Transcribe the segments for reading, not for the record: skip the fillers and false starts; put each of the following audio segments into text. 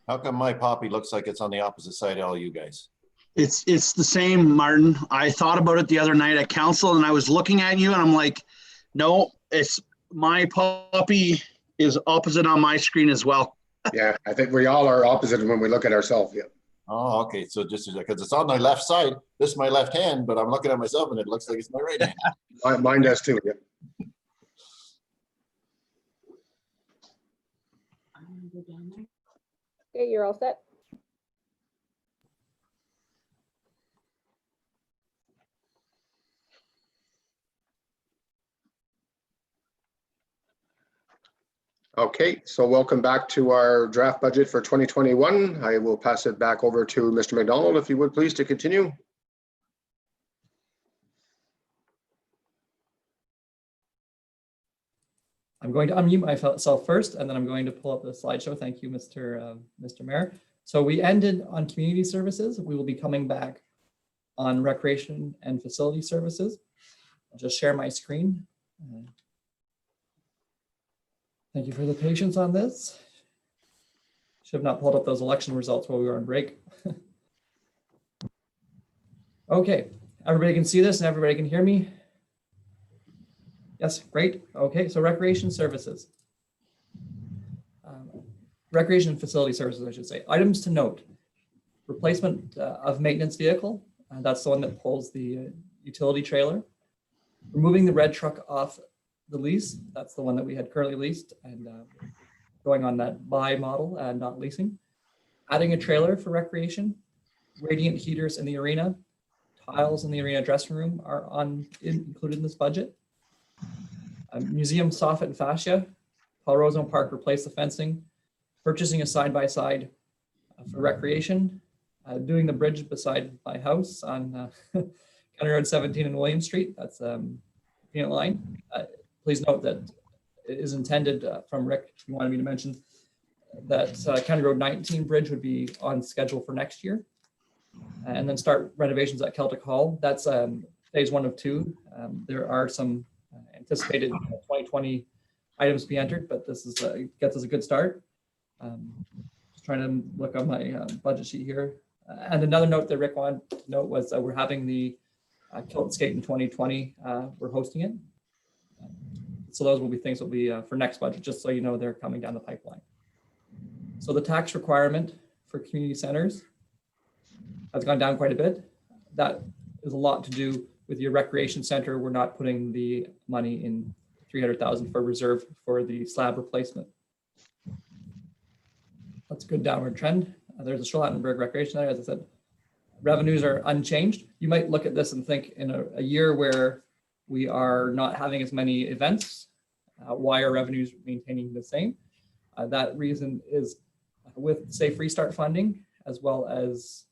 How come my copy looks like it's on the opposite side of all you guys? It's the same, Martin. I thought about it the other night at council and I was looking at you and I'm like, no, it's my copy is opposite on my screen as well. Yeah, I think we all are opposite when we look at ourselves. Yeah. Oh, okay. So just because it's on my left side, this is my left hand, but I'm looking at myself and it looks like it's my right hand. Mine does too. Yeah. Okay, you're all set. Okay, so welcome back to our draft budget for 2021. I will pass it back over to Mr. McDonald, if you would please, to continue. I'm going to unmute myself first, and then I'm going to pull up the slideshow. Thank you, Mr. Mayor. So we ended on community services. We will be coming back on recreation and facility services. I'll just share my screen. Thank you for the patience on this. Should have not pulled up those election results while we were on break. Okay, everybody can see this and everybody can hear me? Yes, great. Okay, so recreation services. Recreation and facility services, I should say. Items to note. Replacement of maintenance vehicle. That's the one that pulls the utility trailer. Removing the red truck off the lease. That's the one that we had currently leased and going on that buy model and not leasing. Adding a trailer for recreation. Radiant heaters in the arena. Tiles in the arena dressing room are included in this budget. Museum soffit and fascia. Paul Rosemont Park replaced the fencing. Purchasing a side-by-side for recreation. Doing the bridge beside my house on County Road 17 and William Street. That's Peanut Line. Please note that it is intended from Rick, he wanted me to mention that County Road 19 bridge would be on schedule for next year. And then start renovations at Celtic Hall. That's phase 1 of 2. There are some anticipated 2020 items to be entered, but this is gets us a good start. Just trying to look on my budget sheet here. And another note that Rick wanted to note was that we're having the Kilt Skate in 2020. We're hosting it. So those will be things that will be for next budget, just so you know they're coming down the pipeline. So the tax requirement for community centers has gone down quite a bit. That is a lot to do with your recreation center. We're not putting the money in 300,000 for reserve for the slab replacement. That's a good downward trend. There's a Charlottenburg Recreation Center, as I said, revenues are unchanged. You might look at this and think in a year where we are not having as many events, why are revenues maintaining the same? That reason is with Safe Restart funding, as well as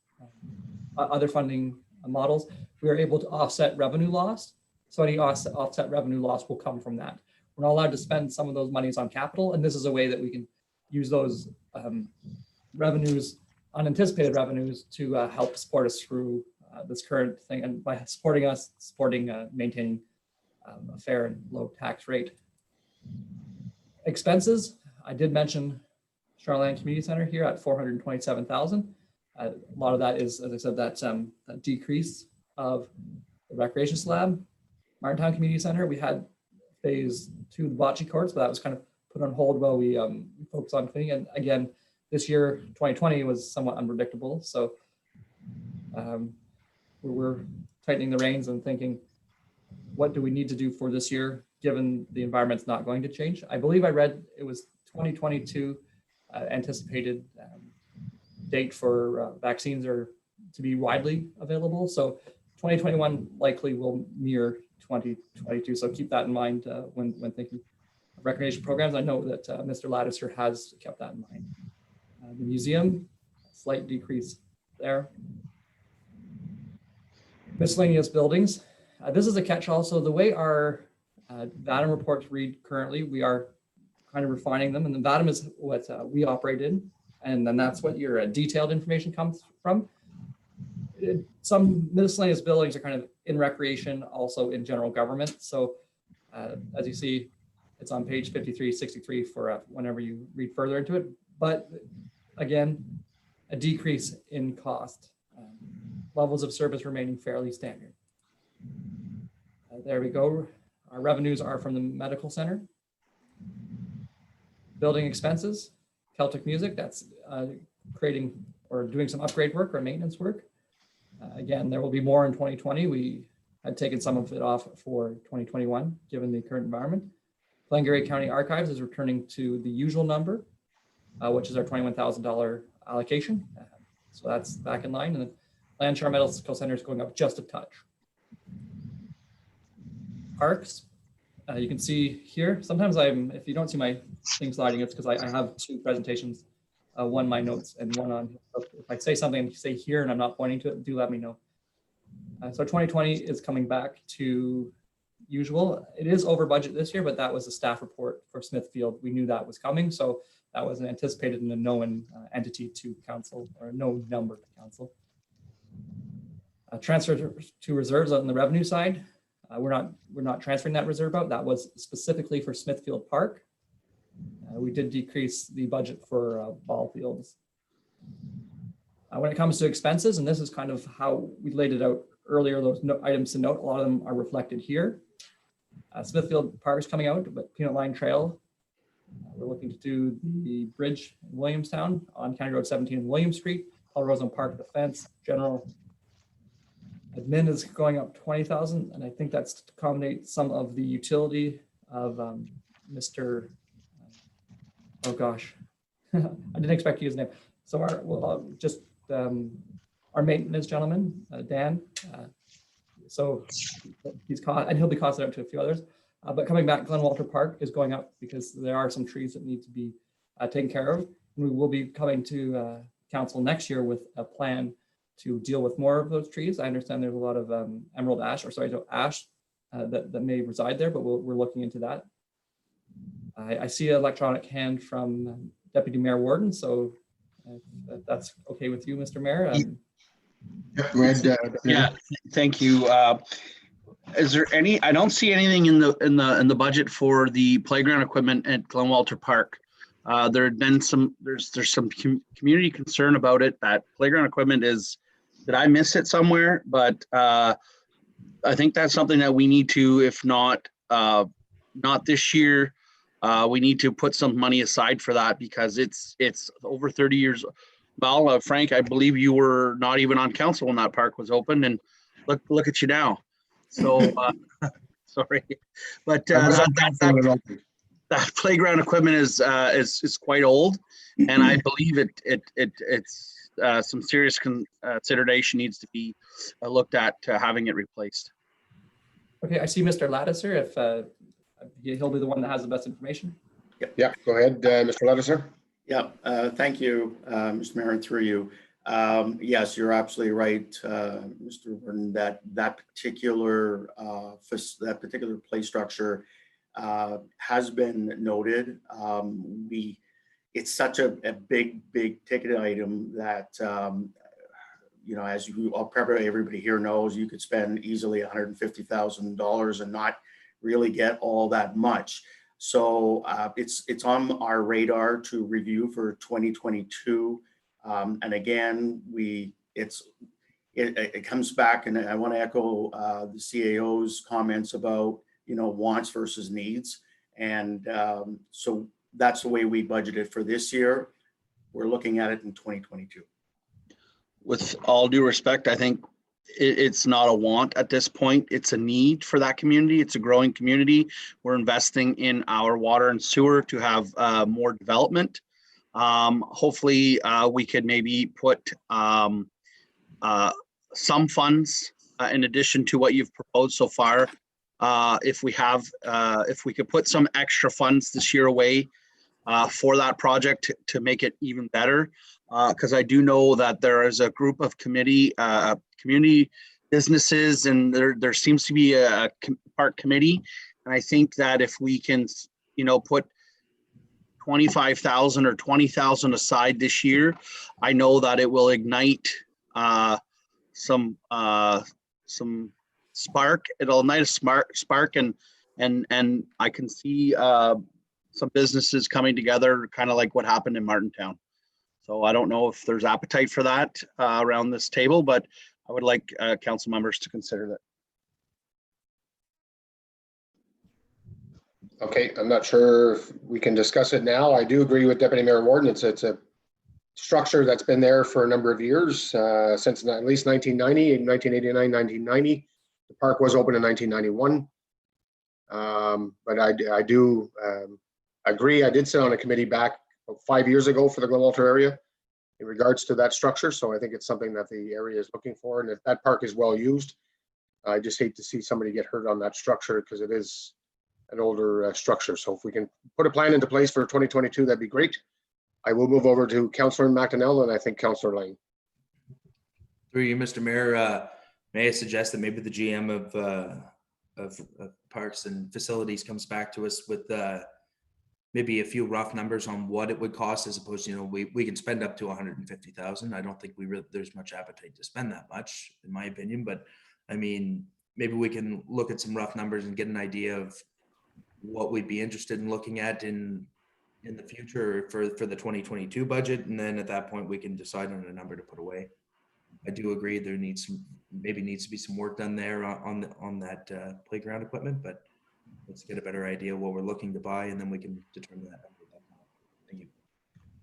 other funding models, we are able to offset revenue loss. So any offset revenue loss will come from that. We're not allowed to spend some of those monies on capital, and this is a way that we can use those revenues, unanticipated revenues, to help support us through this current thing, and by supporting us, maintaining a fair and low tax rate. Expenses, I did mention Charlotte Community Center here at 427,000. A lot of that is, as I said, that decrease of the recreation slab. Martintown Community Center, we had phase 2 of the bocce courts, but that was kind of put on hold while we focus on cleaning. And again, this year, 2020 was somewhat unpredictable. So we're tightening the reins and thinking, what do we need to do for this year, given the environment's not going to change? I believe I read it was 2022 anticipated date for vaccines are to be widely available. So 2021 likely will mirror 2022. So keep that in mind when thinking of recreation programs. I know that Mr. Lattiser has kept that in mind. The museum, slight decrease there. Miscellaneous buildings. This is a catch-all. So the way our VADM reports read currently, we are kind of refining them, and the VADM is what we operate in, and then that's what your detailed information comes from. Some miscellaneous buildings are kind of in recreation, also in general government. So As you see, it's on page 53, 63 for whenever you read further into it. But again, a decrease in cost. Levels of service remaining fairly standard. There we go. Our revenues are from the medical center. Building expenses, Celtic Music, that's creating or doing some upgrade work or maintenance work. Again, there will be more in 2020. We had taken some of it off for 2021, given the current environment. Glengarry County Archives is returning to the usual number, which is our $21,000 allocation. So that's back in line. And then Landshire Medical Center is going up just a touch. Parks, you can see here, sometimes if you don't see my thing sliding, it's because I have two presentations, one my notes and one on, if I say something and you say here and I'm not pointing to it, do let me know. So 2020 is coming back to usual. It is over budget this year, but that was a staff report for Smithfield. We knew that was coming. So that was an anticipated and a known entity to council, or no number to council. Transfer to reserves on the revenue side. We're not transferring that reserve out. That was specifically for Smithfield Park. We did decrease the budget for ball fields. When it comes to expenses, and this is kind of how we laid it out earlier, those items to note, a lot of them are reflected here. Smithfield Park is coming out, but Peanut Line Trail, we're looking to do the bridge in Williamstown on County Road 17 in William Street, Paul Rosen Park, the fence, general. Admin is going up 20,000, and I think that's to accommodate some of the utility of Mr. Oh gosh, I didn't expect to use his name. So our maintenance gentleman, Dan. So he'll be costed out to a few others. But coming back, Glen Walter Park is going up because there are some trees that need to be taken care of. And we will be coming to council next year with a plan to deal with more of those trees. I understand there's a lot of emerald ash, ash that may reside there, but we're looking into that. I see an electronic hand from Deputy Mayor Warden, so if that's okay with you, Mr. Mayor. Go ahead. Yeah, thank you. Is there any? I don't see anything in the budget for the playground equipment at Glen Walter Park. There had been there's some community concern about it. That playground equipment is. Did I miss it somewhere? But I think that's something that we need to, if not this year, we need to put some money aside for that because it's over 30 years. Well, Frank, I believe you were not even on council when that park was open, and look at you now. So sorry, but that playground equipment is quite old, and I believe it's some serious consideration needs to be looked at having it replaced. Okay, I see Mr. Lattiser. If he'll be the one that has the best information. Yeah, go ahead, Mr. Lattiser. Yeah, thank you, Mr. Mayor, and through you. Yes, you're absolutely right, Mr. Warden, that particular play structure has been noted. It's such a big ticket item that, you know, as probably everybody here knows, you could spend easily $150,000 and not really get all that much. So it's on our radar to review for 2022. And again, it comes back, and I want to echo the CAO's comments about, you know, wants versus needs. And so that's the way we budgeted for this year. We're looking at it in 2022. With all due respect, I think it's not a want at this point. It's a need for that community. It's a growing community. We're investing in our water and sewer to have more development. Hopefully we could maybe put some funds in addition to what you've proposed so far. If we could put some extra funds this year away for that project to make it even better. Because I do know that there is a group of community businesses, and there seems to be a park committee. And I think that if we can, you know, put 25,000 or 20,000 aside this year, I know that it will ignite some spark. It'll ignite a spark and And I can see some businesses coming together, kind of like what happened in Martintown. So I don't know if there's appetite for that around this table, but I would like council members to consider that. Okay, I'm not sure if we can discuss it now. I do agree with Deputy Mayor Warden. It's a structure that's been there for a number of years, since at least 1990, 1989, 1990. The park was open in 1991. But I do agree. I did sit on a committee back 5 years ago for the Glenwalter area in regards to that structure. So I think it's something that the area is looking for. And if that park is well used, I just hate to see somebody get hurt on that structure because it is an older structure. So if we can put a plan into place for 2022, that'd be great. I will move over to Councillor McDonnell and I think Councillor Lang. Through you, Mr. Mayor, may I suggest that maybe the GM of Parks and Facilities comes back to us with maybe a few rough numbers on what it would cost, as opposed to, we can spend up to 150,000. I don't think there's much appetite to spend that much, in my opinion. But I mean, maybe we can look at some rough numbers and get an idea of what we'd be interested in looking at in the future for the 2022 budget, and then at that point we can decide on a number to put away. I do agree there needs to be some work done there on that playground equipment, but let's get a better idea of what we're looking to buy, and then we can determine that. Thank you.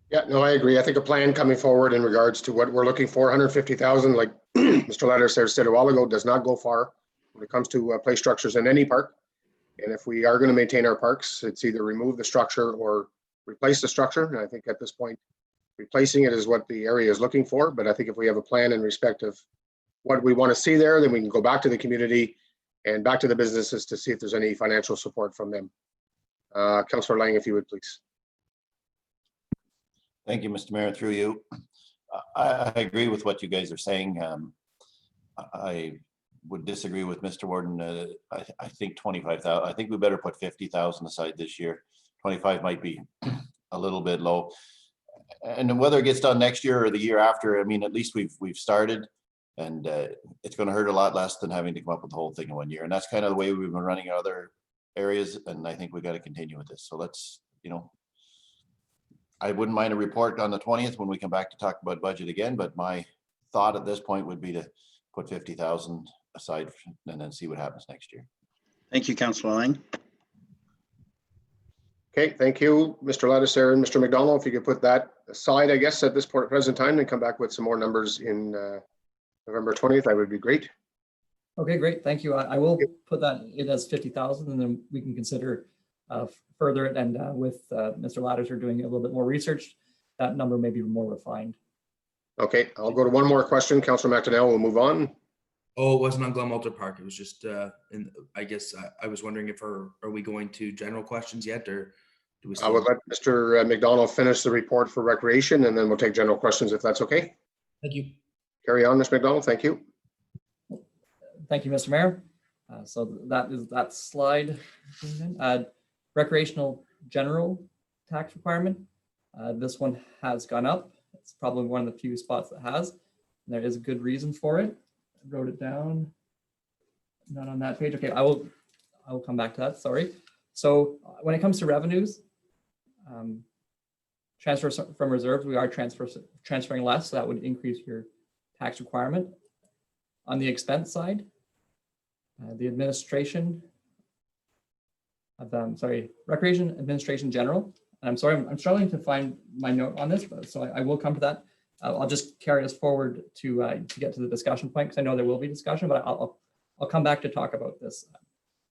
Yeah, no, I agree. I think a plan coming forward in regards to what we're looking for, 150,000, like Mr. Ladder said a while ago, does not go far when it comes to play structures in any park. And if we are going to maintain our parks, it's either remove the structure or replace the structure. And I think at this point, replacing it is what the area is looking for. But I think if we have a plan in respect of what we want to see there, then we can go back to the community and back to the businesses to see if there's any financial support from them. Councillor Lang, if you would please. Thank you, Mr. Mayor, through you. I agree with what you guys are saying. I would disagree with Mr. Warden. I think 25,000. I think we better put 50,000 aside this year. 25 might be a little bit low. And whether it gets done next year or the year after, I mean, at least we've started, and it's going to hurt a lot less than having to come up with the whole thing in 1 year. And that's kind of the way we've been running other areas, and I think we got to continue with this. So let's, I wouldn't mind a report on the 20th when we come back to talk about budget again, but my thought at this point would be to put 50,000 aside and then see what happens next year. Thank you, Councillor Lang. Okay, thank you, Mr. Ladisser and Mr. McDonald. If you could put that aside, I guess, at this present time and come back with some more numbers in November 20th, that would be great. Okay, great. Thank you. I will put that in as 50,000, and then we can consider further it. And with Mr. Ladisser doing a little bit more research, that number may be more refined. Okay, I'll go to one more question. Councillor McDonnell, we'll move on. Oh, it wasn't on Glenwalter Park. It was just, I guess I was wondering if are we going to general questions yet, or do we? I will let Mr. McDonald finish the report for recreation, and then we'll take general questions if that's okay. Thank you. Carry on, Mr. McDonald. Thank you. Thank you, Mr. Mayor. So that is that slide. Recreational general tax requirement. This one has gone up. It's probably one of the few spots that has. And there is a good reason for it. I wrote it down. Not on that page. Okay, I will come back to that. Sorry. So when it comes to revenues, transfers from reserves, we are transferring less, so that would increase your tax requirement. On the expense side, the administration of recreation administration general. And I'm sorry, I'm struggling to find my note on this, but so I will come to that. I'll just carry us forward to get to the discussion point, because I know there will be discussion, but I'll come back to talk about this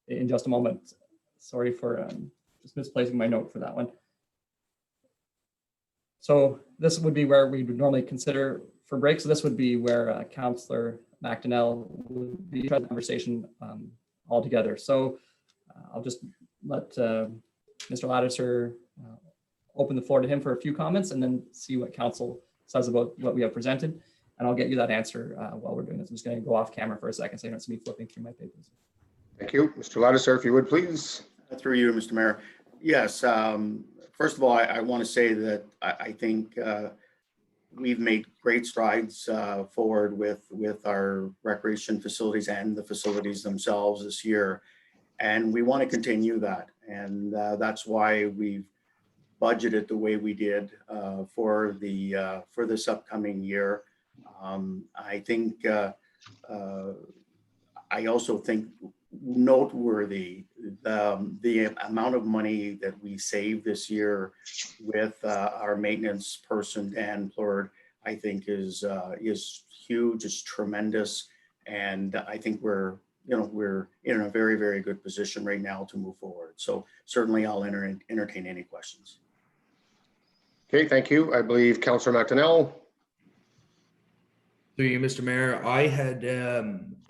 in just a moment. Sorry for just misplacing my note for that one. So this would be where we would normally consider for breaks. So this would be where Councillor McDonnell would be in the conversation altogether. So I'll just let Mr. Ladisser open the floor to him for a few comments, and then see what council says about what we have presented. And I'll get you that answer while we're doing this. I'm just going to go off camera for a second, so you don't see me flipping through my papers. Thank you. Mr. Ladisser, if you would, please. Through you, Mr. Mayor. Yes. First of all, I want to say that I think we've made great strides forward with our recreation facilities and the facilities themselves this year. And we want to continue that. And that's why we've budgeted the way we did for this upcoming year. I think I also think noteworthy the amount of money that we saved this year with our maintenance person, Dan Plurd, I think is huge, is tremendous. And I think we're in a very, very good position right now to move forward. So certainly I'll entertain any questions. Okay, thank you. I believe Councillor McDonnell. Through you, Mr. Mayor, I had,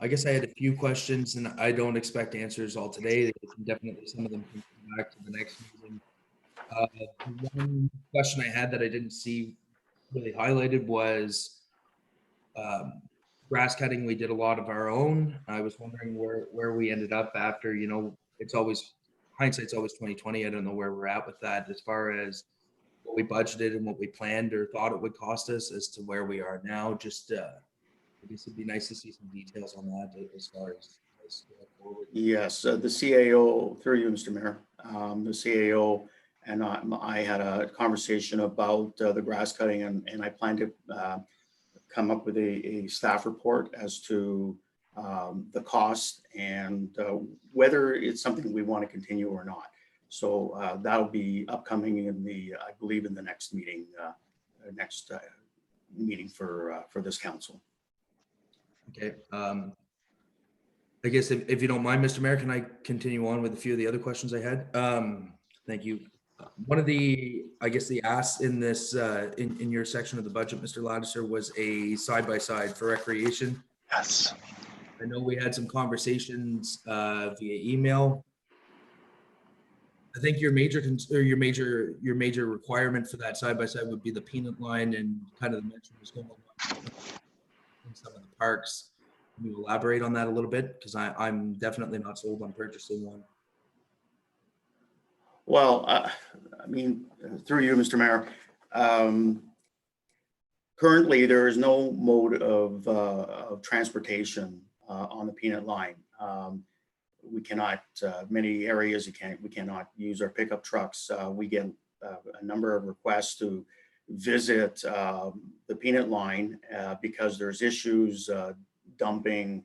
I guess I had a few questions, and I don't expect answers all today. Definitely some of them can come back to the next meeting. One question I had that I didn't see really highlighted was grass cutting. We did a lot of our own. I was wondering where we ended up after, it's always, hindsight's always 2020. I don't know where we're at with that as far as what we budgeted and what we planned or thought it would cost us as to where we are now. Just I guess it'd be nice to see some details on that as far as going forward. Yes, the CAO, through you, Mr. Mayor, the CAO and I had a conversation about the grass cutting, and I plan to come up with a staff report as to the cost and whether it's something we want to continue or not. So that'll be upcoming in I believe in the next meeting, for this council. Okay. I guess if you don't mind, Mr. Mayor, can I continue on with a few of the other questions I had? Thank you. One of the, I guess the asks in this, in your section of the budget, Mr. Ladisher, was a side-by-side for recreation. Yes. I know we had some conversations via email. I think your major requirement for that side-by-side would be the peanut line and kind of the mention was going on in some of the parks. Can you elaborate on that a little bit? Because I'm definitely not sold on purchasing one. Well, I mean, through you, Mr. Mayor, currently there is no mode of transportation on the peanut line. We cannot, many areas we cannot use our pickup trucks. We get a number of requests to visit the peanut line because there's issues dumping,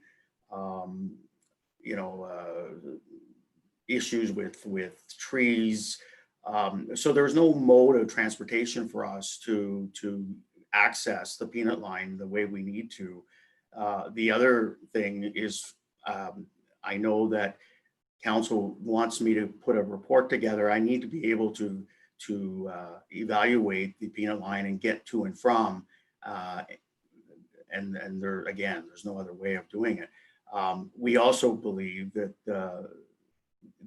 issues with trees. So there's no mode of transportation for us to access the peanut line the way we need to. The other thing is, I know that council wants me to put a report together. I need to be able to evaluate the peanut line and get to and from, and there's no other way of doing it. We also believe that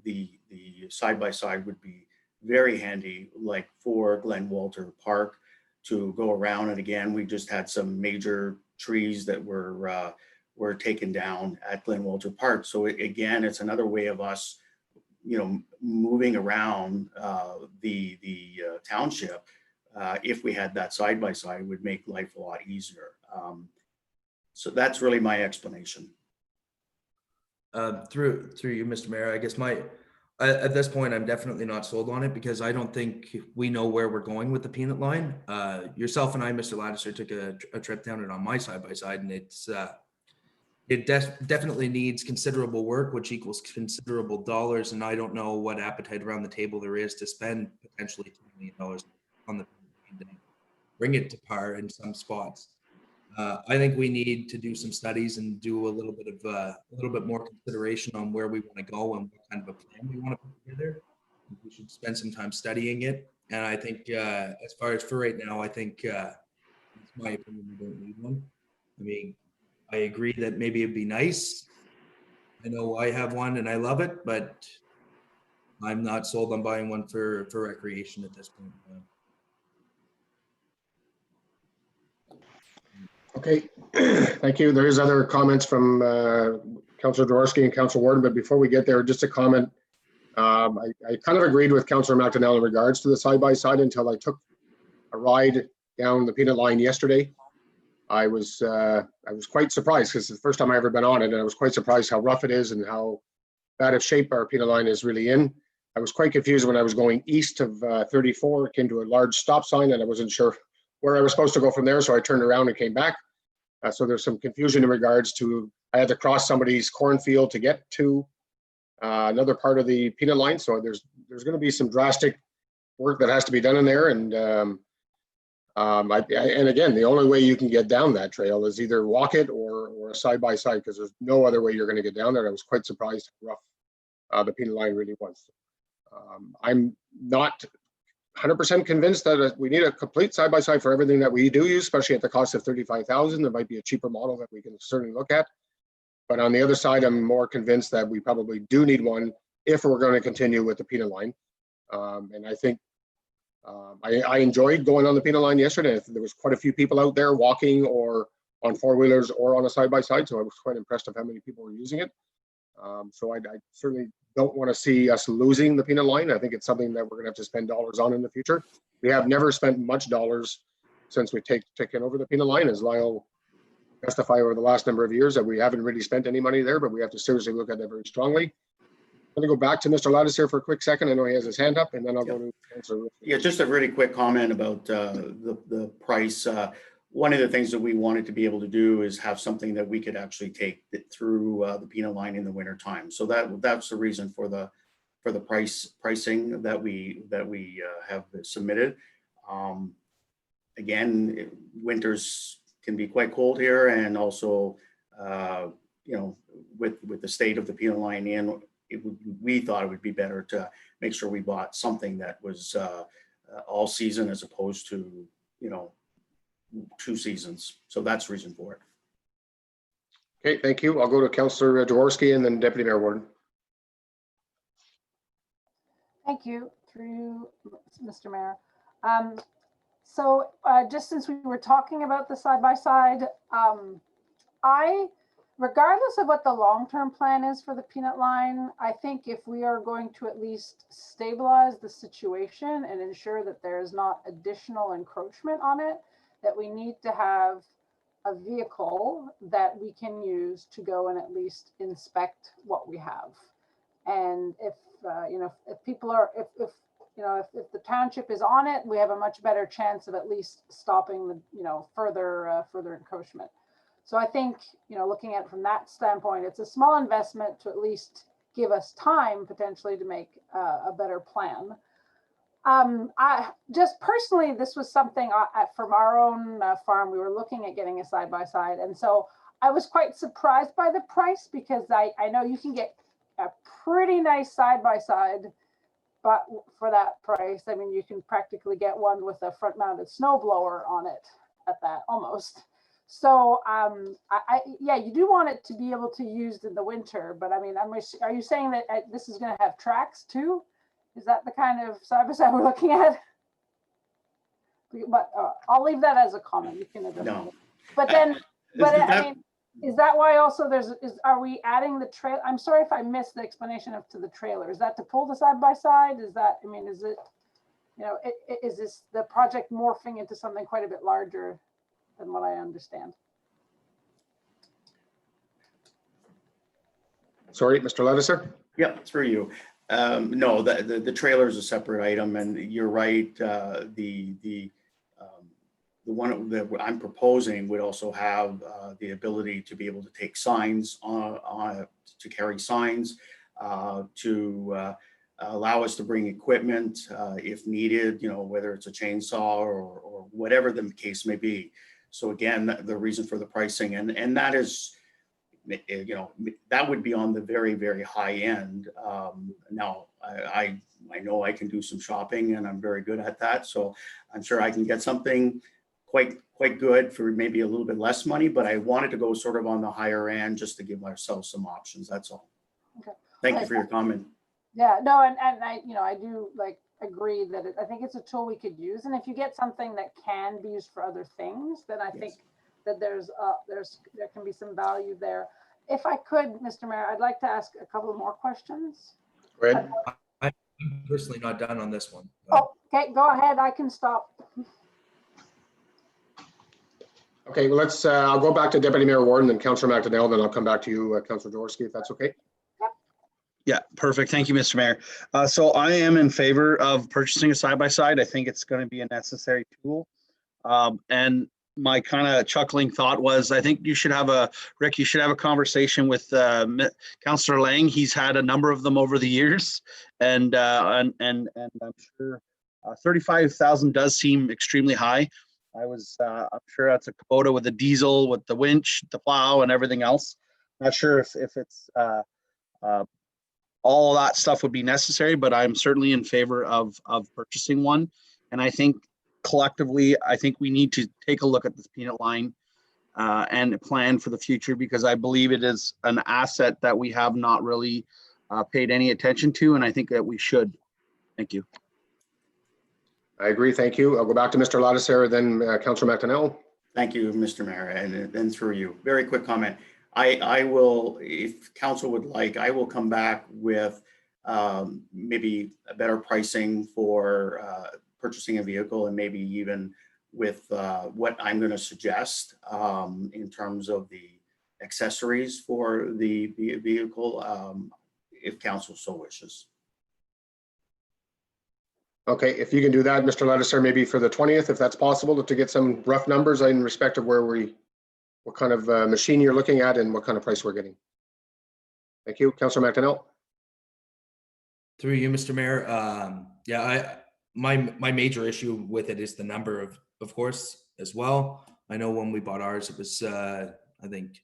the side-by-side would be very handy, like for Glen Walter Park, to go around. And again, we just had some major trees that were taken down at Glen Walter Park. So again, it's another way of us, moving around the township. If we had that side-by-side, would make life a lot easier. So that's really my explanation. Through you, Mr. Mayor, I guess at this point, I'm definitely not sold on it because I don't think we know where we're going with the peanut line. Yourself and I, Mr. Ladisher, took a trip down it on my side-by-side, and it definitely needs considerable work, which equals considerable dollars. And I don't know what appetite around the table there is to spend potentially $2 million on the bring it to par in some spots. I think we need to do some studies and do a little bit more consideration on where we want to go and what kind of a plan we want to put together. We should spend some time studying it. And I think as far as for right now, I think it's my opinion, we don't need one. I mean, I agree that maybe it'd be nice. I know I have one and I love it, but I'm not sold on buying one for recreation at this point. Okay, thank you. There is other comments from Councillor Dworsky and Councillor Warden, but before we get there, just a comment. I kind of agreed with Councillor McDonnell in regards to the side-by-side until I took a ride down the peanut line yesterday. I was quite surprised because it's the first time I ever been on it, and I was quite surprised how rough it is and how bad of shape our Pina line is really in. I was quite confused when I was going east of 34, came to a large stop sign and I wasn't sure where I was supposed to go from there. So I turned around and came back. So there's some confusion in regards to, I had to cross somebody's cornfield to get to another part of the Pina line. So there's going to be some drastic work that has to be done in there. And and again, the only way you can get down that trail is either walk it or a side-by-side, because there's no other way you're going to get down there. I was quite surprised how rough the Pina line really was. I'm not 100% convinced that we need a complete side-by-side for everything that we do use, especially at the cost of $35,000. There might be a cheaper model that we can certainly look at. But on the other side, I'm more convinced that we probably do need one if we're going to continue with the Pina line. And I think I enjoyed going on the Pina line yesterday. There was quite a few people out there walking or on four-wheelers or on a side-by-side. So I was quite impressed of how many people were using it. So I certainly don't want to see us losing the Pina line. I think it's something that we're going to have to spend dollars on in the future. We have never spent much dollars since we taken over the Pina line, as Lyle testify over the last number of years that we haven't really spent any money there, but we have to seriously look at that very strongly. I'm going to go back to Mr. Lattice here for a quick second. I know he has his hand up, and then I'll go to answer. Yeah, just a really quick comment about the price. One of the things that we wanted to be able to do is have something that we could actually take through the Pina line in the winter time. So that's the reason for the pricing that we have submitted. Again, winters can be quite cold here, and also with the state of the Pina line in, we thought it would be better to make sure we bought something that was all season as opposed to 2 seasons. So that's the reason for it. Okay, thank you. I'll go to Councillor Jaworski and then Deputy Mayor Warden. Thank you, through Mr. Mayor. So just since we were talking about the side-by-side, regardless of what the long-term plan is for the peanut line, I think if we are going to at least stabilize the situation and ensure that there is not additional encroachment on it, that we need to have a vehicle that we can use to go and at least inspect what we have. And if people are, if the township is on it, we have a much better chance of at least stopping the further encroachment. So I think, looking at it from that standpoint, it's a small investment to at least give us time potentially to make a better plan. I just personally, this was something from our own farm. We were looking at getting a side-by-side. And so I was quite surprised by the price, because I know you can get a pretty nice side-by-side, but for that price, I mean, you can practically get one with a front-mounted snowblower on it at that almost. So yeah, you do want it to be able to use in the winter, but I mean, are you saying that this is going to have tracks too? Is that the kind of side-by-side we're looking at? But I'll leave that as a comment. You can address it. But then, I mean, is that why also are we adding the trail? I'm sorry if I missed the explanation to the trailer. Is that to pull the side-by-side? Is that, I mean, is it, is this the project morphing into something quite a bit larger than what I understand? Sorry, Mr. Lattiser. Yeah, through you. No, the trailer is a separate item, and you're right. The one that I'm proposing would also have the ability to be able to take signs to carry signs, to allow us to bring equipment if needed, whether it's a chainsaw or whatever the case may be. So again, the reason for the pricing, and that is, that would be on the very, very high end. Now, I know I can do some shopping, and I'm very good at that. So I'm sure I can get something quite good for maybe a little bit less money, but I wanted to go sort of on the higher end just to give ourselves some options. That's all. Okay. Thank you for your comment. Yeah, no, and I do agree that I think it's a tool we could use. And if you get something that can be used for other things, then I think that there can be some value there. If I could, Mr. Mayor, I'd like to ask a couple more questions. Go ahead. I'm personally not done on this one. Oh, okay, go ahead. I can stop. Okay, well, I'll go back to Deputy Mayor Warden and Councillor McDonnell, then I'll come back to you, Councillor Jaworski, if that's okay. Yep. Yeah, perfect. Thank you, Mr. Mayor. So I am in favor of purchasing a side-by-side. I think it's going to be a necessary tool. And my kind of chuckling thought was, I think you should have Rick, you should have a conversation with Councillor Lang. He's had a number of them over the years. And I'm sure 35,000 does seem extremely high. I'm sure that's a Kubota with a diesel, with the winch, the plow and everything else. Not sure if it's all that stuff would be necessary, but I'm certainly in favor of purchasing one. And I think collectively, I think we need to take a look at this peanut line and plan for the future, because I believe it is an asset that we have not really paid any attention to, and I think that we should. Thank you. I agree. Thank you. I'll go back to Mr. Ladisera, then Councillor McDonnell. Thank you, Mr. Mayor, and then through you. Very quick comment. I will, if council would like, I will come back with maybe a better pricing for purchasing a vehicle, and maybe even with what I'm going to suggest in terms of the accessories for the vehicle, if council so wishes. Okay, if you can do that, Mr. Ladisera, maybe for the 20th, if that's possible, to get some rough numbers in respect of what kind of machine you're looking at and what kind of price we're getting. Thank you. Councillor McDonnell. Through you, Mr. Mayor. Yeah, my major issue with it is the number of course, as well. I know when we bought ours, it was, I think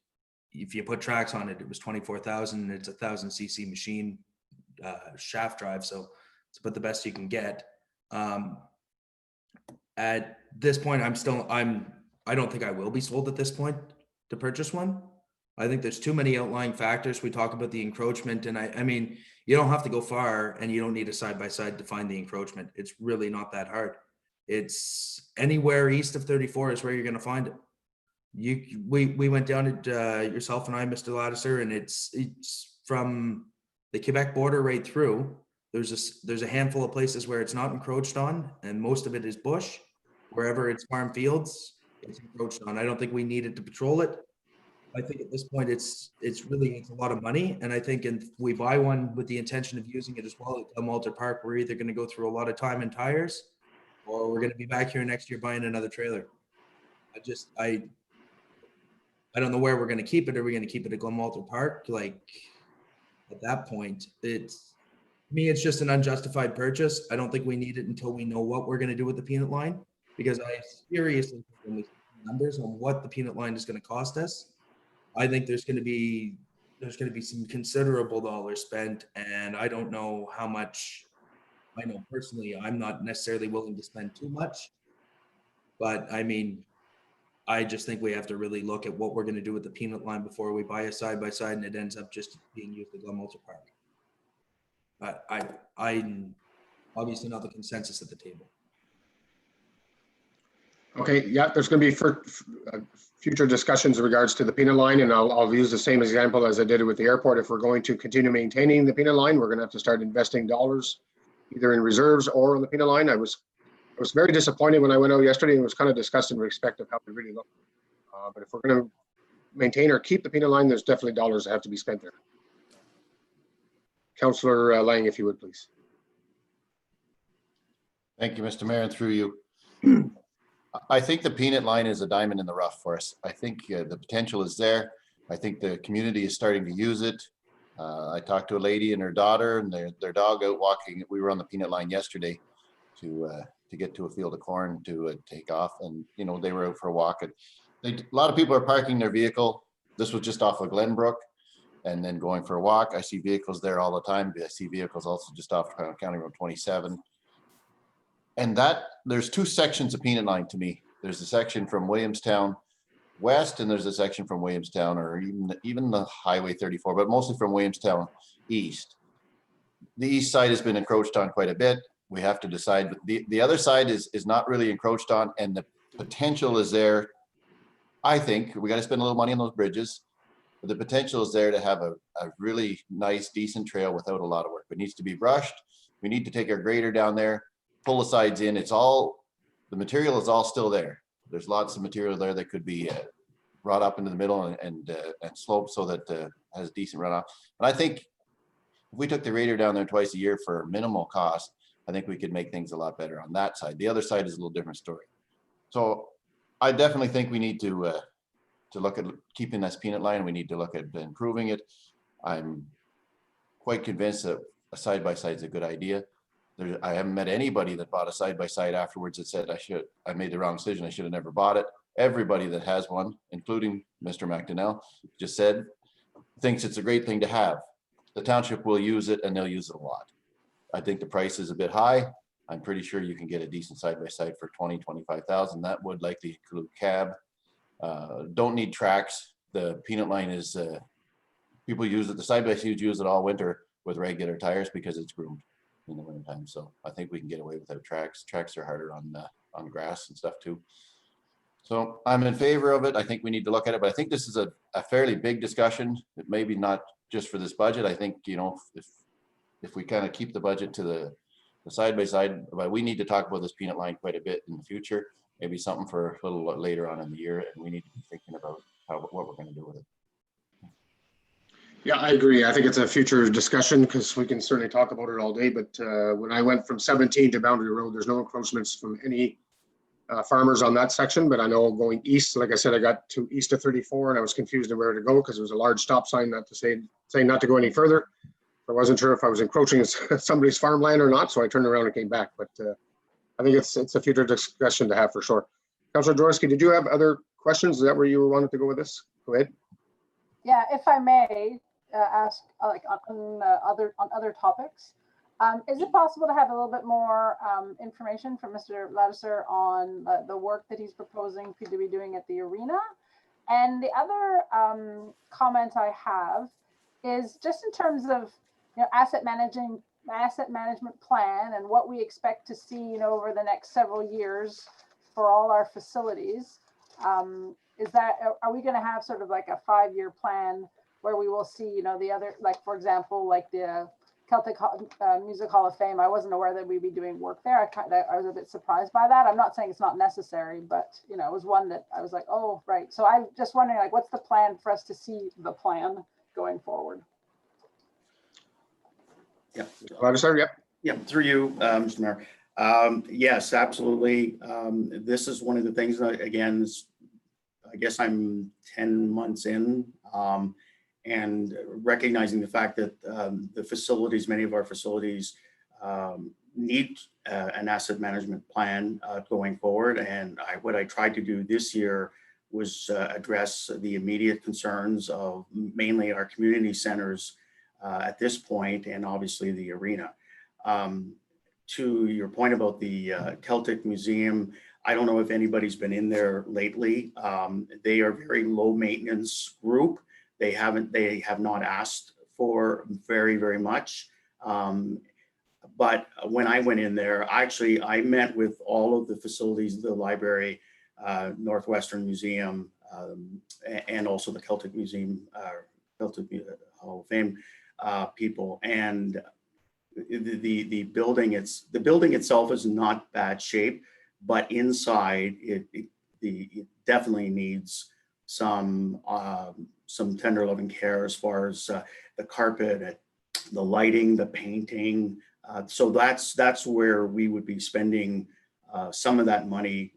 if you put tracks on it, it was 24,000. It's a 1,000 cc machine, shaft drive. So it's about the best you can get. At this point, I don't think I will be sold at this point to purchase one. I think there's too many outlying factors. We talk about the encroachment, and I mean, you don't have to go far, and you don't need a side-by-side to find the encroachment. It's really not that hard. It's anywhere east of 34 is where you're going to find it. We went down at yourself and I, Mr. Ladisera, and it's from the Quebec border right through. There's a handful of places where it's not encroached on, and most of it is bush. Wherever it's farm fields, it's encroached on. I don't think we needed to patrol it. I think at this point, it's a lot of money. And I think if we buy one with the intention of using it as well at Walter Park, we're either going to go through a lot of time and tires, or we're going to be back here next year buying another trailer. I don't know where we're going to keep it. Are we going to keep it at Walter Park? Like, at that point, it's just an unjustified purchase. I don't think we need it until we know what we're going to do with the peanut line, because I seriously think when we see numbers on what the peanut line is going to cost us, I think there's going to be some considerable dollars spent, and I don't know how much. I know personally, I'm not necessarily willing to spend too much, but I mean, I just think we have to really look at what we're going to do with the peanut line before we buy a side-by-side and it ends up just being used at Walter Park. But I'm obviously not the consensus at the table. Okay, yeah, there's going to be future discussions in regards to the peanut line, and I'll use the same example as I did with the airport. If we're going to continue maintaining the peanut line, we're going to have to start investing dollars either in reserves or on the peanut line. I was very disappointed when I went out yesterday and was kind of discussed in respect of how it really looked. But if we're going to maintain or keep the peanut line, there's definitely dollars that have to be spent there. Councillor Lang, if you would, please. Thank you, Mr. Mayor, and through you. I think the peanut line is a diamond in the rough for us. I think the potential is there. I think the community is starting to use it. I talked to a lady and her daughter and their dog out walking. We were on the peanut line yesterday to get to a field of corn to take off, and they were out for a walk. And a lot of people are parking their vehicle. This was just off of Glenbrook, and then going for a walk. I see vehicles there all the time. I see vehicles also just off County Road 27. And there's two sections of peanut line to me. There's a section from Williamstown west, and there's a section from Williamstown, or even the Highway 34, but mostly from Williamstown east. The east side has been encroached on quite a bit. We have to decide, but the other side is not really encroached on, and the potential is there. I think we got to spend a little money on those bridges, but the potential is there to have a really nice, decent trail without a lot of work. It needs to be brushed. We need to take our grader down there, pull the sides in. The material is all still there. There's lots of material there that could be brought up into the middle and sloped so that has decent runoff. And I think if we took the radar down there twice a year for minimal cost, I think we could make things a lot better on that side. The other side is a little different story. So I definitely think we need to look at keeping this peanut line. We need to look at improving it. I'm quite convinced that a side-by-side is a good idea. I haven't met anybody that bought a side-by-side afterwards that said I made the wrong decision. I should have never bought it. Everybody that has one, including Mr. McDonnell, just said, thinks it's a great thing to have. The township will use it and they'll use it a lot. I think the price is a bit high. I'm pretty sure you can get a decent side-by-side for 20, 25,000. That would likely include cab. Don't need tracks. The peanut line is, people use it, the side-by-sides use it all winter with regular tires because it's groomed in the wintertime. So I think we can get away without tracks. Tracks are harder on grass and stuff too. So I'm in favor of it. I think we need to look at it, but I think this is a fairly big discussion. It maybe not just for this budget. I think, you know, if we kind of keep the budget to the side-by-side, but we need to talk about this peanut line quite a bit in the future, maybe something for a little later on in the year. And we need to be thinking about what we're going to do with it. Yeah, I agree. I think it's a future discussion because we can certainly talk about it all day. But when I went from 17 to Boundary Road, there's no encroachments from any farmers on that section. But I know going east, like I said, I got to east of 34 and I was confused on where to go because there was a large stop sign not to saying not to go any further. I wasn't sure if I was encroaching somebody's farmland or not, so I turned around and came back. But I think it's a future discussion to have for sure. Councilor Jaworski, did you have other questions? Is that where you wanted to go with this? Go ahead. Yeah, if I may ask, like on other topics, is it possible to have a little bit more information from Mr. Ladisser on the work that he's proposing to be doing at the arena? And the other comment I have is just in terms of, you know, asset management plan and what we expect to see, you know, over the next several years for all our facilities. Is that, are we going to have sort of like a 5-year plan where we will see, you know, the other, like, for example, like the Celtic Music Hall of Fame? I wasn't aware that we'd be doing work there. I was a bit surprised by that. I'm not saying it's not necessary, but, you know, it was one that I was like, oh, right. So I'm just wondering, like, what's the plan for us to see the plan going forward? Yeah. Yeah. Through you, Mr. Mayor. Yes, absolutely. This is one of the things that, again, I guess I'm 10 months in, and recognizing the fact that the facilities, many of our facilities need an asset management plan going forward. And what I tried to do this year was address the immediate concerns of mainly our community centers at this point, and obviously the arena. To your point about the Celtic Museum, I don't know if anybody's been in there lately. They are a very low maintenance group. They have not asked for very, very much. But when I went in there, actually, I met with all of the facilities, the library, Northwestern Museum, and also the Celtic Museum, Celtic Hall of Fame people. And the building itself is not bad shape, but inside it definitely needs some tender loving care as far as the carpet, the lighting, the painting. So that's where we would be spending some of that money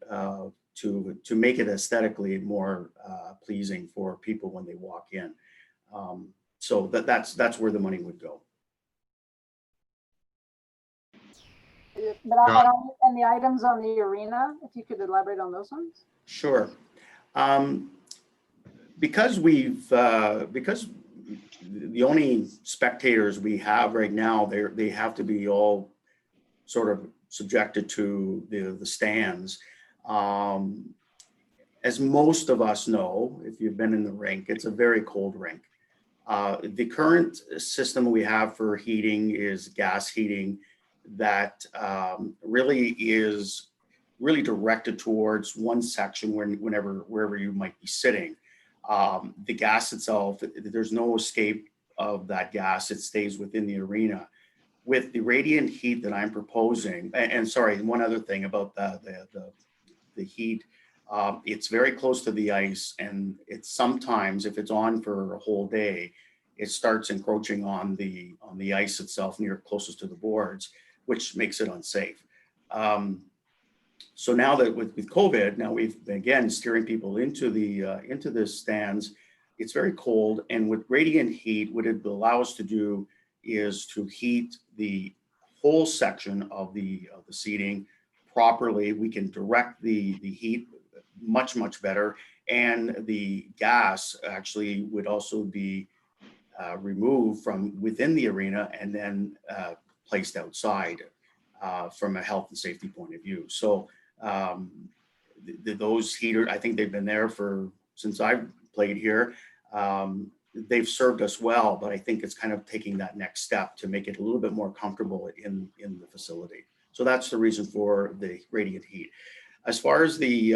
to make it aesthetically more pleasing for people when they walk in. So that's where the money would go. But and the items on the arena, if you could elaborate on those ones. Sure. Because because the only spectators we have right now, they have to be all sort of subjected to the stands. As most of us know, if you've been in the rink, it's a very cold rink. The current system we have for heating is gas heating that really is directed towards one section wherever you might be sitting. The gas itself, there's no escape of that gas. It stays within the arena. With the radiant heat that I'm proposing, and sorry, one other thing about the heat, it's very close to the ice, and it's sometimes, if it's on for a whole day, it starts encroaching on the ice itself near closest to the boards, which makes it unsafe. So now that with COVID, now we've again steering people into the stands. It's very cold, and with radiant heat, what it allows us to do is to heat the whole section of the seating properly. We can direct the heat much better, and the gas actually would also be removed from within the arena and then placed outside from a health and safety point of view. So those heaters, I think they've been there since I've played here. They've served us well, but I think it's kind of taking that next step to make it a little bit more comfortable in the facility. So that's the reason for the radiant heat. As far as the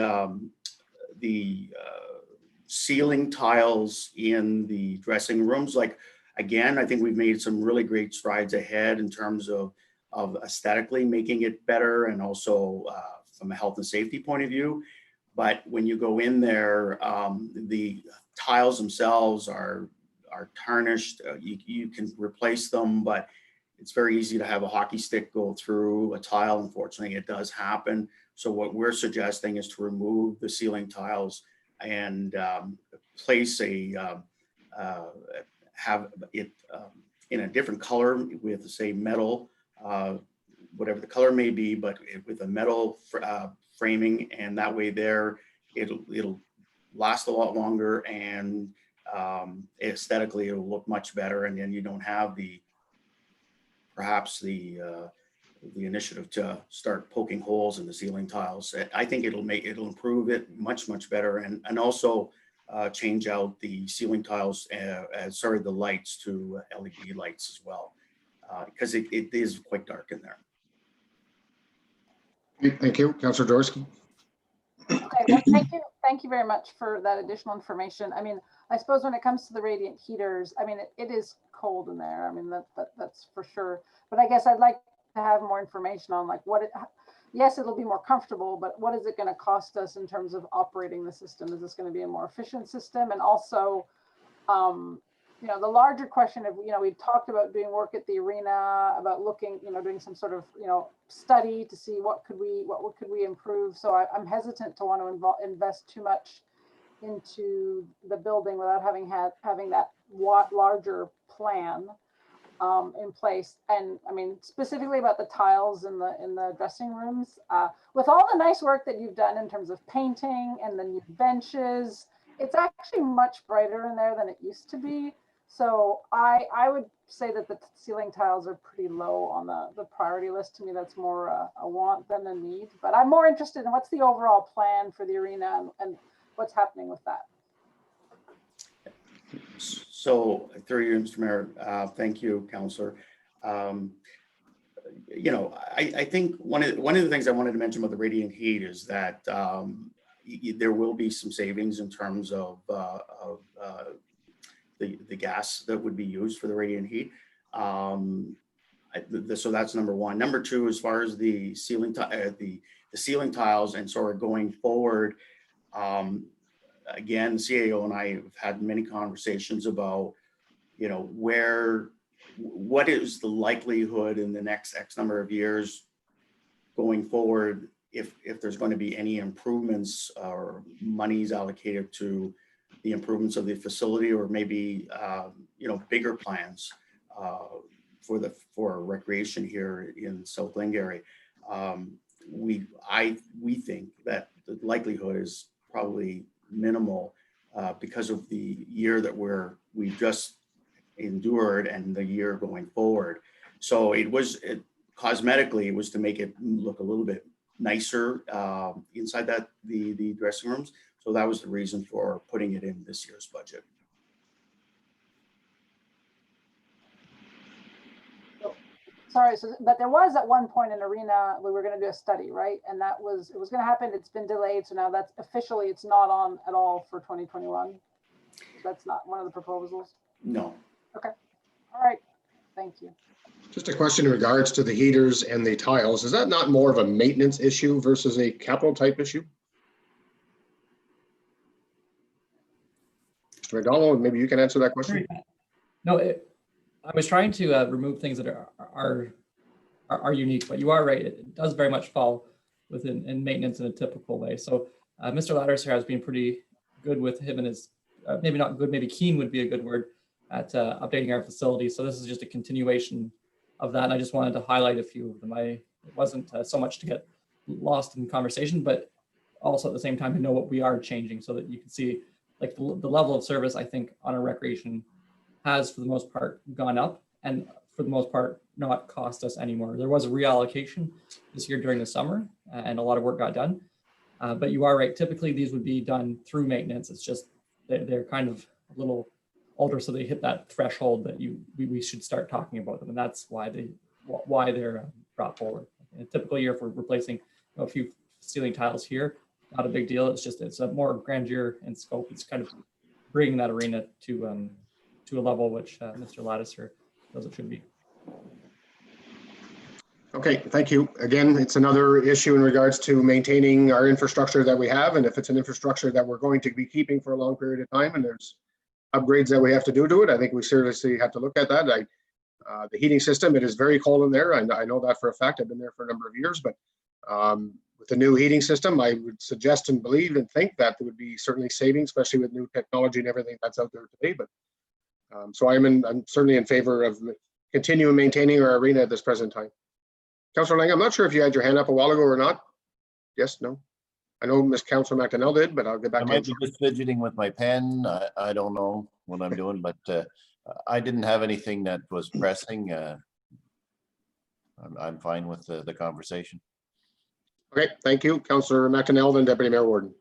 ceiling tiles in the dressing rooms, like, again, I think we've made some really great strides ahead in terms of aesthetically making it better, and also from a health and safety point of view. But when you go in there, the tiles themselves are tarnished. You can replace them, but it's very easy to have a hockey stick go through a tile. Unfortunately, it does happen. So what we're suggesting is to remove the ceiling tiles and place have it in a different color with, say, metal, whatever the color may be, but with a metal framing, and that way there it'll last a lot longer, and aesthetically it'll look much better, and then you don't have perhaps the initiative to start poking holes in the ceiling tiles. I think it'll improve it much better, and also change out the ceiling tiles, the lights to LED lights as well, because it is quite dark in there. Thank you, Councillor Jaworski. Okay, well, thank you very much for that additional information. I mean, I suppose when it comes to the radiant heaters, I mean, it is cold in there. I mean, that's for sure. But I guess I'd like to have more information on, like, yes, it'll be more comfortable, but what is it going to cost us in terms of operating the system? Is this going to be a more efficient system? And also, you know, the larger question of, you know, we've talked about doing work at the arena, about looking, you know, doing some sort of, you know, study to see what could we improve. So I'm hesitant to want to invest too much into the building without having that larger plan in place. And I mean, specifically about the tiles in the dressing rooms, with all the nice work that you've done in terms of painting and the new benches, it's actually much brighter in there than it used to be. So I would say that the ceiling tiles are pretty low on the priority list. To me, that's more a want than a need. But I'm more interested in what's the overall plan for the arena and what's happening with that. So through you, Mr. Mayor, thank you, Councillor. You know, I think one of the things I wanted to mention about the radiant heat is that there will be some savings in terms of the gas that would be used for the radiant heat. So that's number one. Number two, as far as the ceiling tiles and sort of going forward, again, the CAO and I have had many conversations about, you know, what is the likelihood in the next X number of years going forward if there's going to be any improvements or monies allocated to the improvements of the facility, or maybe you know, bigger plans for recreation here in South Glengarry. We think that the likelihood is probably minimal because of the year that we've just endured and the year going forward. So cosmetically, it was to make it look a little bit nicer inside the dressing rooms. So that was the reason for putting it in this year's budget. Sorry, but there was at one point an arena we were going to do a study, right? And it was going to happen. It's been delayed, so now that's officially it's not on at all for 2021. That's not one of the proposals. No. Okay. All right. Thank you. Just a question in regards to the heaters and the tiles. Is that not more of a maintenance issue versus a capital type issue? Mr. McDonald, maybe you can answer that question. No, I was trying to remove things that are unique, but you are right. It does very much fall within in maintenance in a typical way. So Mr. Ladders here has been pretty good with him and his, maybe not good, maybe keen would be a good word at updating our facility. So this is just a continuation of that. And I just wanted to highlight a few of them. It wasn't so much to get lost in conversation, but also at the same time to know what we are changing so that you can see like the level of service, I think, on our recreation has for the most part gone up and for the most part not cost us anymore. There was a reallocation this year during the summer and a lot of work got done. But you are right, typically these would be done through maintenance. It's just they're kind of a little older, so they hit that threshold that we should start talking about them, and that's why they're brought forward. In a typical year, if we're replacing a few ceiling tiles here, not a big deal. It's a more grandeur in scope. It's kind of bringing that arena to a level which Mr. Lattiser feels it should be. Okay, thank you. Again, it's another issue in regards to maintaining our infrastructure that we have. And if it's an infrastructure that we're going to be keeping for a long period of time and there's upgrades that we have to do to it, I think we seriously have to look at that. The heating system, it is very cold in there. I know that for a fact. I've been there for a number of years, but with the new heating system, I would suggest and believe and think that there would be certainly savings, especially with new technology and everything that's out there today. But so I'm certainly in favor of continuing maintaining our arena at this present time. Councillor Lang, I'm not sure if you had your hand up a while ago or not. Yes, no? I know Ms. Councillor McDonnell did, but I'll get back I to might you. be just fidgeting with my pen. I don't know what I'm doing, but I didn't have anything that was pressing. I'm fine with the conversation. Okay, thank you. Councillor McDonnell, then Deputy Mayor Warden.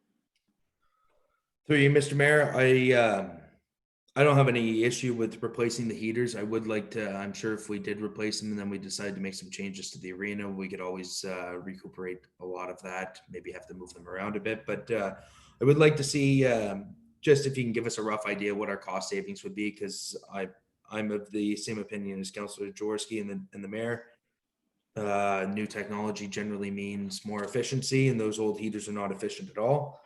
Through you, Mr. Mayor, I don't have any issue with replacing the heaters. I would like to, I'm sure if we did replace them and then we decide to make some changes to the arena, we could always recuperate a lot of that, maybe have to move them around a bit. But I would like to see just if you can give us a rough idea what our cost savings would be, because I'm of the same opinion as Councillor Jaworski and the mayor. New technology generally means more efficiency, and those old heaters are not efficient at all.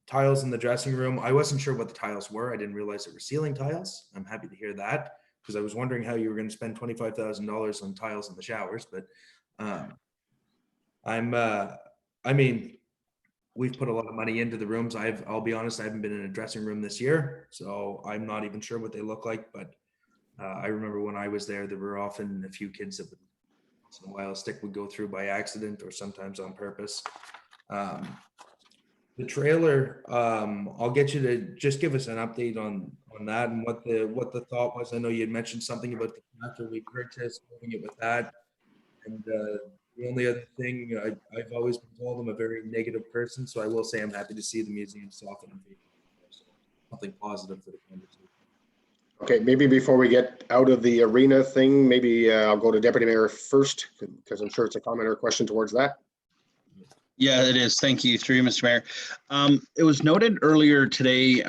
Tiles in the dressing room, I wasn't sure what the tiles were. I didn't realize it were ceiling tiles. I'm happy to hear that, because I was wondering how you were going to spend $25,000 on tiles in the showers. But I mean, we've put a lot of money into the rooms. I'll be honest, I haven't been in a dressing room this year, so I'm not even sure what they look like. But I remember when I was there were often a few kids that would, once in a while, a stick would go through by accident or sometimes on purpose. The trailer, I'll get you to just give us an update on that and what the thought was. I know you had mentioned something about the tractor. We purchased, moving it with that. And the only other thing, I've always been told I'm a very negative person, so I will say I'm happy to see the museum soften and so something positive for the conversation. Okay, maybe before we get out of the arena thing, maybe I'll go to Deputy Mayor first, because I'm sure it's a comment or question towards that. Yeah, it is. Thank you, through you, Mr. Mayor. It was noted earlier today,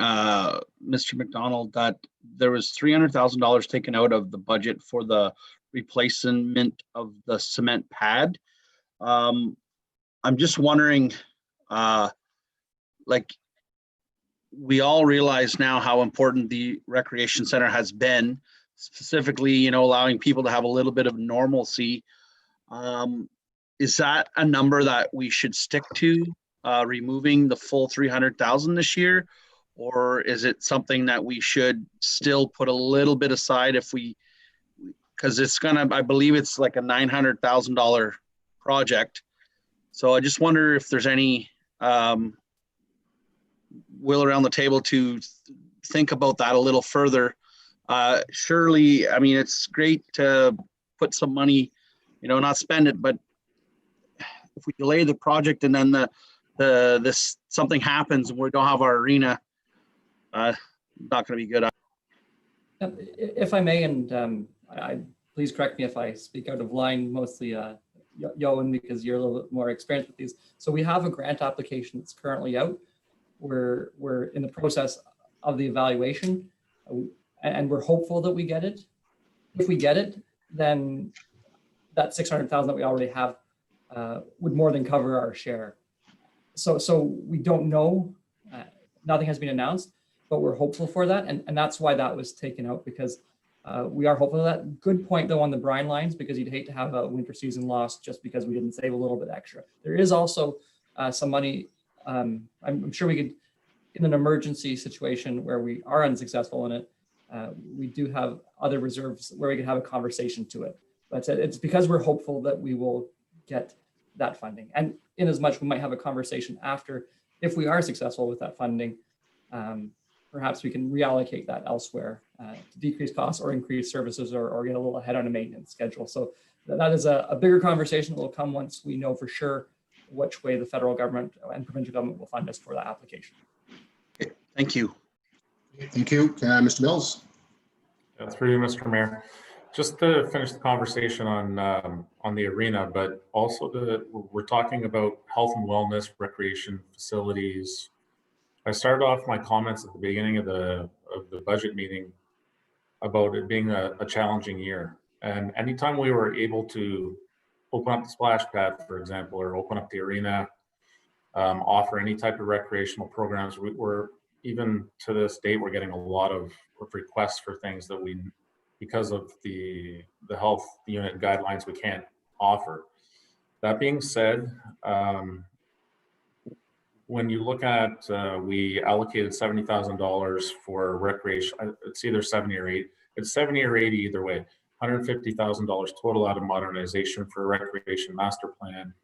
Mr. McDonald, that there was $300,000 taken out of the budget for the replacement of the cement pad. I'm just wondering, like, we all realize now how important the recreation center has been, specifically, allowing people to have a little bit of normalcy. Is that a number that we should stick to, removing the full 300,000 this year? Or is it something that we should still put a little bit aside because it's I believe it's like a $900,000 project. So I just wonder if there's any will around the table to think about that a little further. Surely, I mean, it's great to put some money, not spend it, but if we delay the project and then this something happens and we don't have our arena, not going to be good. If I may, and I please correct me if I speak out of line, mostly Yoan, because you're a little bit more experienced with these. So we have a grant application that's currently out. We're in the process of the evaluation, and we're hopeful that we get it. If we get it, then that 600,000 that we already have would more than cover our share. So we don't know, nothing has been announced, but we're hopeful for that. And that's why that was taken out, because We are hopeful of that. Good point though on the brine lines, because you'd hate to have a winter season lost just because we didn't save a little bit extra. There is also some money. I'm sure we could, in an emergency situation where we are unsuccessful in it, we do have other reserves where we could have a conversation to it. But it's because we're hopeful that we will get that funding. And in as much we might have a conversation after, if we are successful with that funding, perhaps we can reallocate that elsewhere to decrease costs or increase services or get a little ahead on a maintenance schedule. So that is a bigger conversation that will come once we know for sure which way the federal government and provincial government will fund us for that application. Okay, thank you. Thank you. Mr. Mills? Through you, Mr. Mayor. Just to finish the conversation on the arena, but also we're talking about health and wellness, recreation facilities. I started off my comments at the beginning of the budget meeting about it being a challenging year. And anytime we were able to open up the splash pad, for example, or open up the arena, offer any type of recreational programs, we're even to this date, we're getting a lot of requests for things that we, because of the health unit guidelines, we can't offer. That being said, when you look at, we allocated $70,000 for recreation. It's either 70 or 80. It's 70 or 80 either way. $150,000 total out of modernization for recreation master plan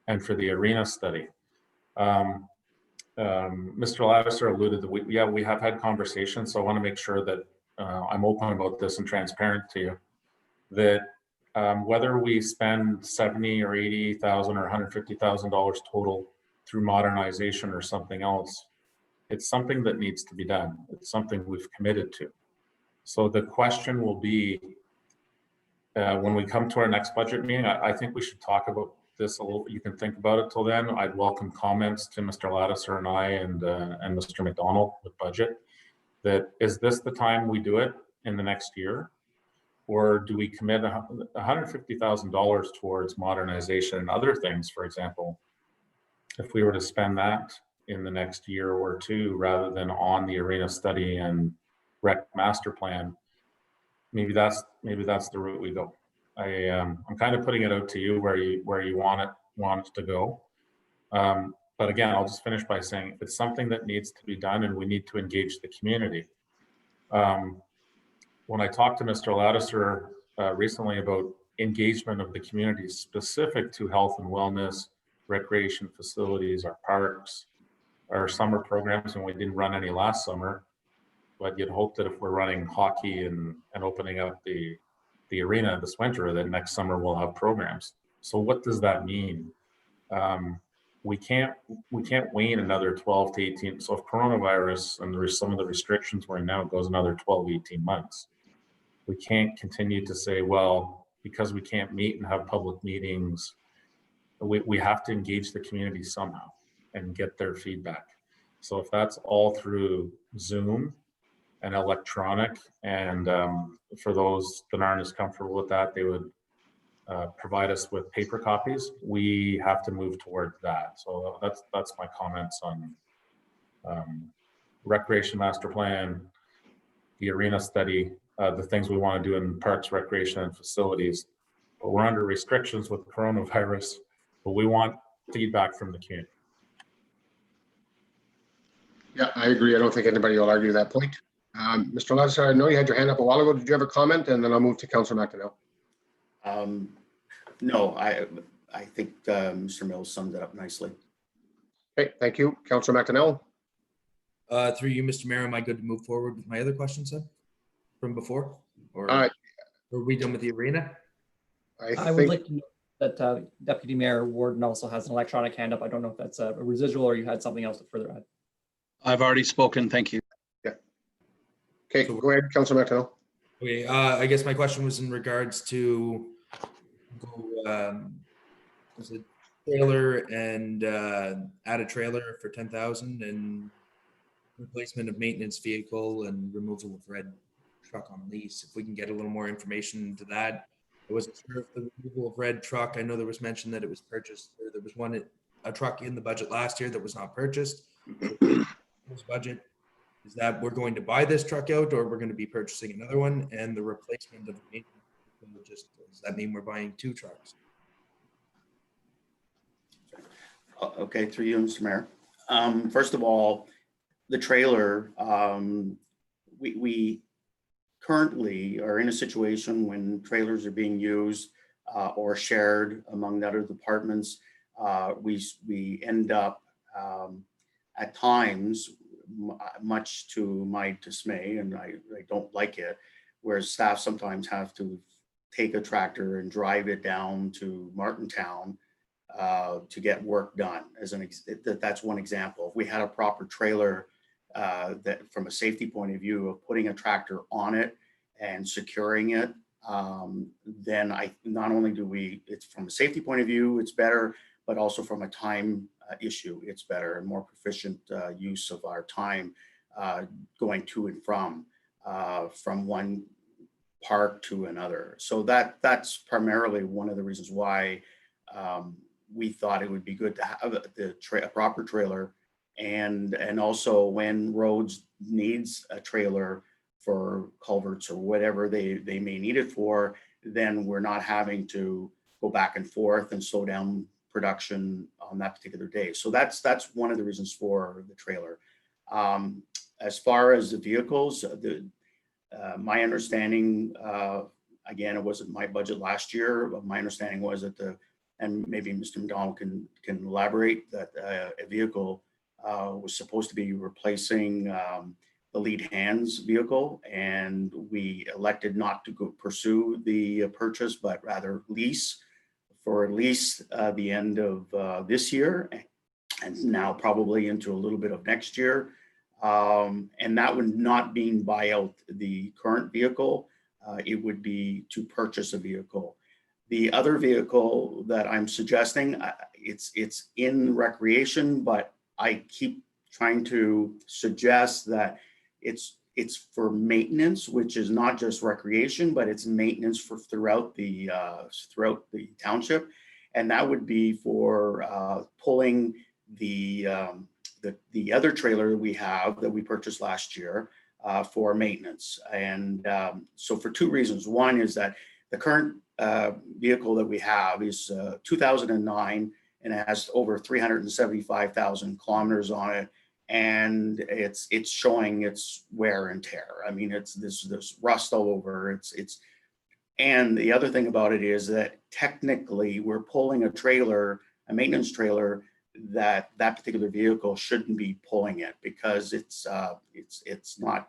and for the arena study. Mr. Lattiser alluded that we have had conversations, so I want to make sure that I'm open about this and transparent to you, that whether we spend 70 or 80,000 or $150,000 total through modernization or something else, it's something that needs to be done. It's something we've committed to. So the question will be, when we come to our next budget meeting, I think we should talk about this a little. You can think about it till then. I'd welcome comments to Mr. Lattiser and I and Mr. McDonald with budget. That is this the time we do it in the next year, or do we commit $150,000 towards modernization and other things? For example, if we were to spend that in the next year or two rather than on the arena study and rec master plan, maybe that's the route we go. I'm kind of putting it out to you where you want it to go. But again, I'll just finish by saying it's something that needs to be done, and we need to engage the community. When I talked to Mr. Lattiser recently about engagement of the community specific to health and wellness, recreation facilities, our parks, our summer programs, and we didn't run any last summer, but you'd hope that if we're running hockey and opening up the arena this winter, that next summer we'll have programs. So what does that mean? We can't wait another 12 to 18. So if coronavirus and there's some of the restrictions we're in now goes another 12, 18 months, we can't continue to say, well, because we can't meet and have public meetings, we have to engage the community somehow and get their feedback. So if that's all through Zoom and electronic, and for those that aren't as comfortable with that, they would provide us with paper copies. We have to move toward that. So that's my comments on recreation master plan, the arena study, the things we want to do in parks, recreation, and facilities. But we're under restrictions with coronavirus, but we want feedback from the community. Yeah, I agree. I don't think anybody will argue that point. Mr. Lattiser, I know you had your hand up a while ago. Did you have a comment? And then I'll move to Councillor McDonnell. No, I think Mr. Mills summed it up nicely. Okay, thank you. Councillor McDonnell. Through you, Mr. Mayor, am I good to move forward with my other questions then from before? Or are we done with the arena? I would like to note that Deputy Mayor Warden also has an electronic hand up. I don't know if that's a residual or you had something else to further add. I've already spoken. Thank you. Yeah. Okay, go ahead, Councillor McDonnell. Okay, I guess my question was in regards to was it trailer and add a trailer for 10,000 and replacement of maintenance vehicle and removal of red truck on lease. If we can get a little more information into that. I wasn't sure if the removal of red truck, I know there was mention that it was purchased, or there was a truck in the budget last year that was not purchased. Budget is that we're going to buy this truck out, or we're going to be purchasing another one, and the replacement of the maintenance vehicle, just, does that mean we're buying 2 trucks? Okay, through you, Mr. Mayor. First of all, the trailer, we currently are in a situation when trailers are being used or shared among the other departments. We end up at times, much to my dismay, and I don't like it, where staff sometimes have to take a tractor and drive it down to Martintown to get work done. That's one example. If we had a proper trailer that, from a safety point of view, of putting a tractor on it and securing it, then not only do we, it's from a safety point of view, it's better, but also from a time issue, it's better and more proficient use of our time going to and from one park to another. So that's primarily one of the reasons why we thought it would be good to have a proper trailer, and also when roads needs a trailer for culverts or whatever they may need it for, then we're not having to go back and forth and slow down production on that particular day. So that's one of the reasons for the trailer. As far as the vehicles, my understanding, again, it wasn't my budget last year, but my understanding was that and maybe Mr. McDonald can elaborate, that a vehicle was supposed to be replacing the lead hands vehicle, and we elected not to go pursue the purchase, but rather lease for at least the end of this year, and now probably into a little bit of next year. And that would not mean buy out the current vehicle. It would be to purchase a vehicle. The other vehicle that I'm suggesting, it's in recreation, but I keep trying to suggest that it's for maintenance, which is not just recreation, but it's maintenance for throughout the township, and that would be for pulling the other trailer we have that we purchased last year for maintenance. And so for 2 reasons. One is that the current vehicle that we have is 2009, and it has over 375,000 kilometers on it, and it's showing its wear and tear. I mean, there's rust all over. And the other thing about it is that technically we're pulling a maintenance trailer that particular vehicle shouldn't be pulling it, because it's not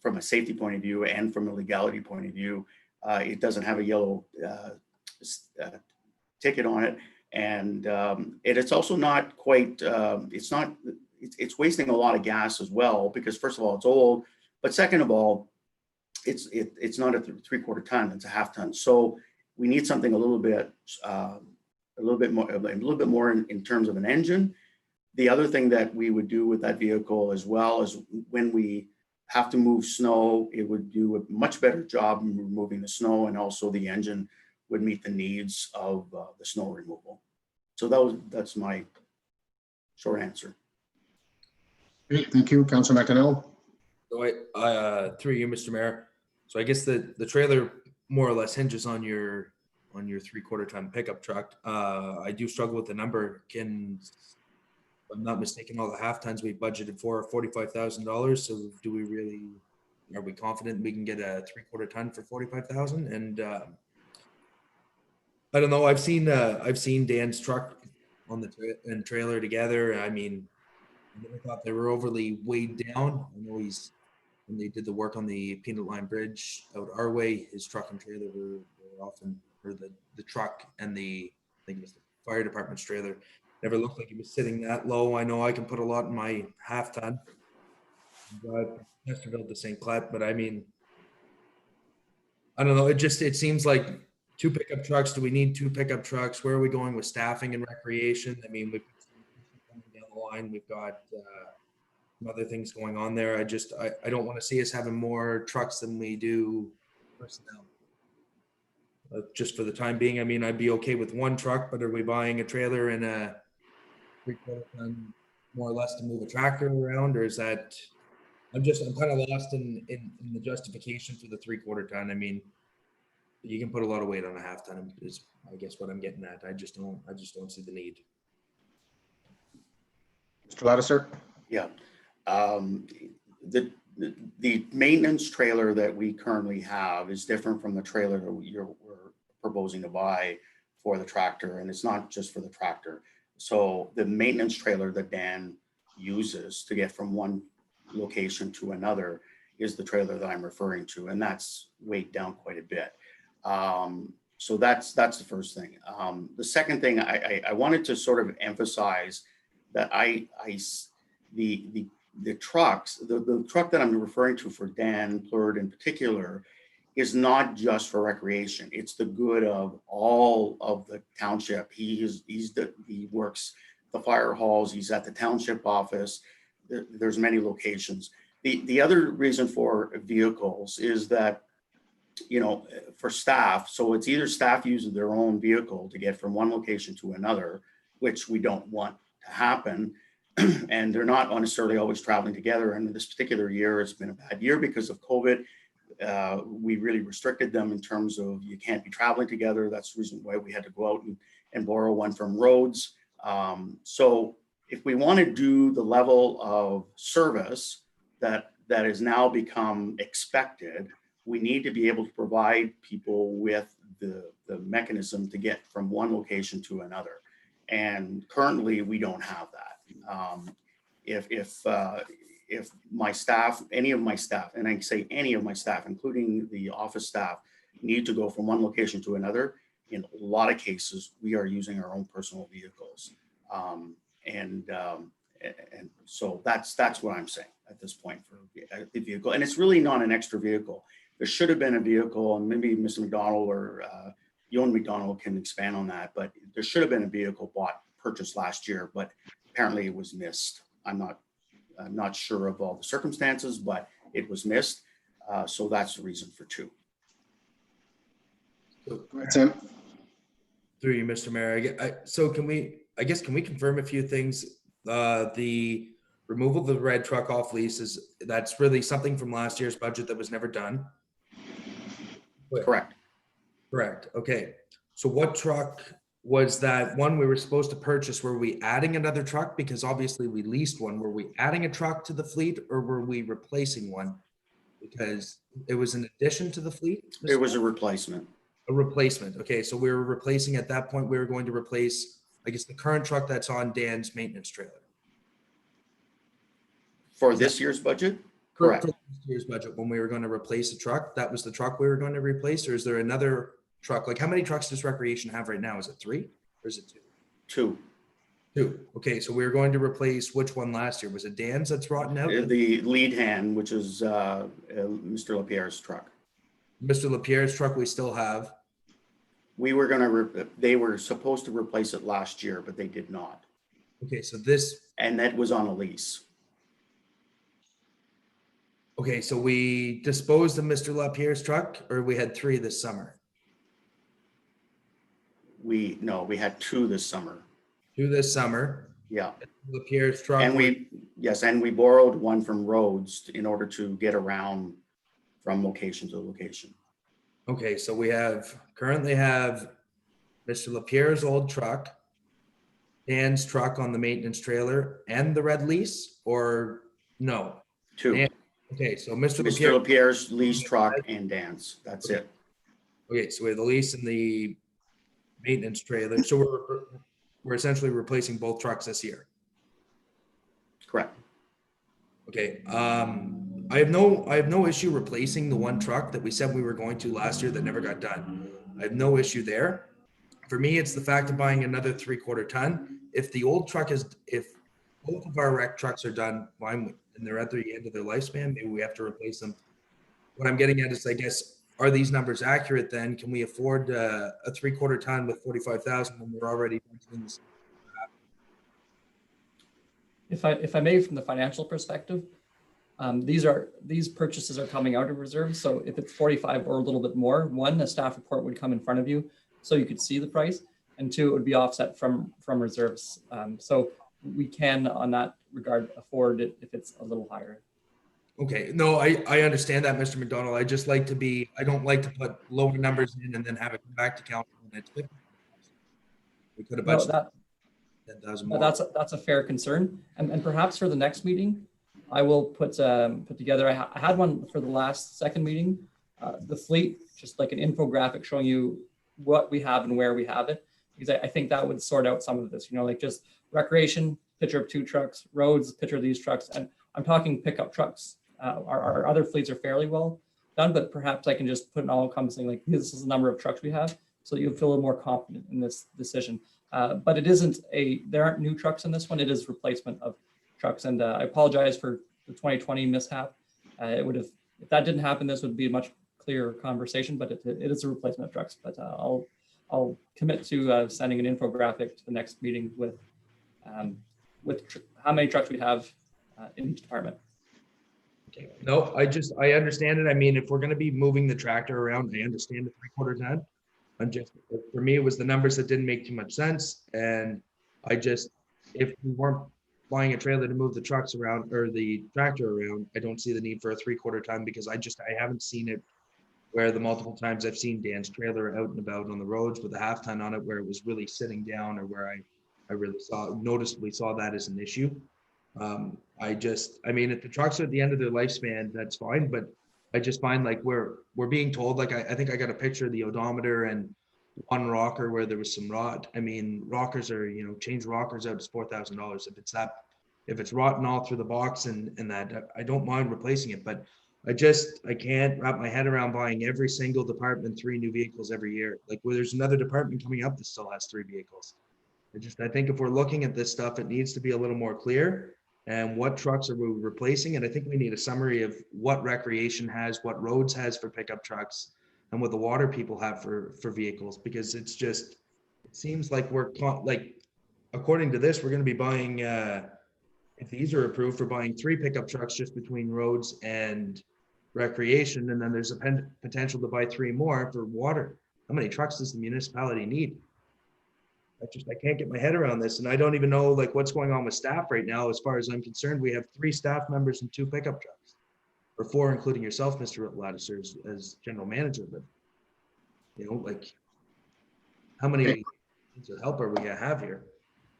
from a safety point of view and from a legality point of view. It doesn't have a yellow ticket on it, and it's also not quite. It's wasting a lot of gas as well, because first of all, it's old, but second of all, it's not a 3/4 ton; it's a 1/2 ton. So we need something a little bit more in terms of an engine. The other thing that we would do with that vehicle as well is when we have to move snow, it would do a much better job in removing the snow, and also the engine would meet the needs of the snow removal. So that's my short answer. Great, thank you, Councilor McDonald. So through you, Mr. Mayor. So I guess the trailer more or less hinges on your 3/4 ton pickup truck. I do struggle with the number. If I'm not mistaken, all the 1/2 tons we budgeted for $45,000. So are we confident we can get a 3/4 ton for $45,000? And I don't know. I've seen Dan's truck on and trailer together. I mean, I never thought they were overly weighed down. I know when they did the work on the Peanut Line Bridge out our way, his truck and trailer were often, or the truck and I think it was the fire department's trailer, never looked like he was sitting that low. I know I can put a lot in my 1/2 ton. Chesterville to St. Clet, but I mean, I don't know. It seems like 2 pickup trucks. Do we need 2 pickup trucks? Where are we going with staffing and recreation? I mean, we've coming down the line. We've got some other things going on there. I don't want to see us having more trucks than we do personnel. Just for the time being, I mean, I'd be okay with 1 truck, but are we buying a trailer and a 3/4 ton more or less to move a tractor around, or is that? I'm kind of lost in the justification for the 3/4 ton. I mean, you can put a lot of weight on a half ton is, I guess, what I'm getting at. I just don't see the need. Mr. Ladisert? Yeah. The maintenance trailer that we currently have is different from the trailer that we're proposing to buy for the tractor, and it's not just for the tractor. So the maintenance trailer that Dan uses to get from one location to another is the trailer that I'm referring to, and that's weighed down quite a bit. So that's the first thing. The second thing I wanted to sort of emphasize that the trucks, the truck that I'm referring to for Dan Plurd in particular, is not just for recreation. It's the good of all of the township. He works the fire halls. He's at the township office. There's many locations. The other reason for vehicles is that, you know, for staff, so it's either staff using their own vehicle to get from one location to another, which we don't want to happen, and they're not necessarily always traveling together. And this particular year has been a bad year because of COVID. We really restricted them in terms of you can't be traveling together. That's the reason why we had to go out and borrow one from Rhodes. So if we want to do the level of service that has now become expected, we need to be able to provide people with the mechanism to get from one location to another. And currently we don't have that. If my staff, any of my staff, and I say any of my staff, including the office staff, need to go from one location to another, in a lot of cases, we are using our own personal vehicles. And so that's what I'm saying at this point for the vehicle. And it's really not an extra vehicle. There should have been a vehicle, and maybe Mr. McDonald or Yoan McDonald can expand on that, but there should have been a vehicle purchased last year, but apparently it was missed. I'm not sure of all the circumstances, but it was missed. So that's the reason for 2. Tim? Through you, Mr. Mayor. So can we confirm a few things? The removal of the red truck off lease that's really something from last year's budget that was never done. Correct. Correct. Okay. So what truck was that one we were supposed to purchase? Were we adding another truck? Because obviously we leased one. Were we adding a truck to the fleet, or were we replacing one? Because it was an addition to the fleet. It was a replacement. A replacement. Okay. So we were replacing, at that point, we were going to replace, I guess, the current truck that's on Dan's maintenance trailer. For this year's budget? Correct. For this year's budget, when we were going to replace a truck, that was the truck we were going to replace, or is there another truck? Like, how many trucks does Recreation have right now? Is it 3 or is it 2? 2. Okay, so we were going to replace which one last year? Was it Dan's that's rotten out? The lead hand, which is Mr. LaPierre's truck. Mr. LaPierre's truck we still have. We were they were supposed to replace it last year, but they did not. Okay, so and that was on a lease. Okay, so we disposed of Mr. LaPierre's truck, or we had 3 this summer? We had 2 this summer. 2 this summer. Yeah. LaPierre's truck. And we borrowed one from Rhodes in order to get around from location to location. Okay, so we currently have Mr. LaPierre's old truck, Dan's truck on the maintenance trailer, and the red lease, or no? 2. Okay, so Mr. LaPierre's lease truck and Dan's. That's it. Okay, so we have the lease and the maintenance trailer. So we're essentially replacing both trucks this year. Correct. Okay. I have no issue replacing the one truck that we said we were going to last year that never got done. I have no issue there. For me, it's the fact of buying another 3/4 ton. If both of our rec trucks are done, and they're at the end of their lifespan, maybe we have to replace them. What I'm getting at is, I guess, are these numbers accurate then? Can we afford a 3/4 ton with 45,000 when we're already doing this? If I may, from the financial perspective, these purchases are coming out of reserves. So if it's 45 or a little bit more, 1, a staff report would come in front of you so you could see the price, and 2, it would be offset from reserves. So we can on that regard afford it if it's a little higher. Okay, no, I understand that, Mr. McDonald. I just like to be, I don't like to put lower numbers in and then have it come back to council when it's 50. We could have No, budgeted that, 10,000 but more. that's a fair concern. And perhaps for the next meeting, I will put together, I had one for the last second meeting, the fleet, just like an infographic showing you what we have and where we have it. Because I think that would sort out some of this, you know, like just recreation, picture of 2 trucks, roads, picture of these trucks. And I'm talking pickup trucks. Our other fleets are fairly well done, but perhaps I can just put an all-encompassing, like, this is the number of trucks we have, so you'll feel a little more confident in this decision. But it isn't there aren't new trucks in this one. It is replacement of trucks. And I apologize for the 2020 mishap. It would have, if that didn't happen, this would be a much clearer conversation, but it is a replacement of trucks. But I'll commit to sending an infographic to the next meeting with how many trucks we have in each department. Okay. No, I understand it. I mean, if we're going to be moving the tractor around, I understand the 3/4 ton. For me, it was the numbers that didn't make too much sense. And if we weren't buying a trailer to move the trucks around or the tractor around, I don't see the need for a 3/4 ton because I haven't seen it where the multiple times I've seen Dan's trailer out and about on the roads with a 1/2 ton on it, where it was really sitting down or where I really noticeably saw that as an issue. I mean, if the trucks are at the end of their lifespan, that's fine, but I just find like we're being told, like, I think I got a picture of the odometer and one rocker where there was some rot. I mean, rockers are, you know, change rockers out is $4,000. If it's rotten all through the box and that, I don't mind replacing it, but I can't wrap my head around buying every single department 3 new vehicles every year. Like, where there's another department coming up that still has 3 vehicles. I think if we're looking at this stuff, it needs to be a little more clear. And what trucks are we replacing? And I think we need a summary of what recreation has, what roads has for pickup trucks, and what the water people have for vehicles. Because it seems like according to this, we're going to be buying, if these are approved, for buying 3 pickup trucks just between roads and recreation. And then there's a potential to buy 3 more for water. How many trucks does the municipality need? I can't get my head around this, and I don't even know like what's going on with staff right now. As far as I'm concerned, we have 3 staff members and 2 pickup trucks, or 4, including yourself, Mr. Lattiser, as general manager. But you know, like, how many help are we gonna have here?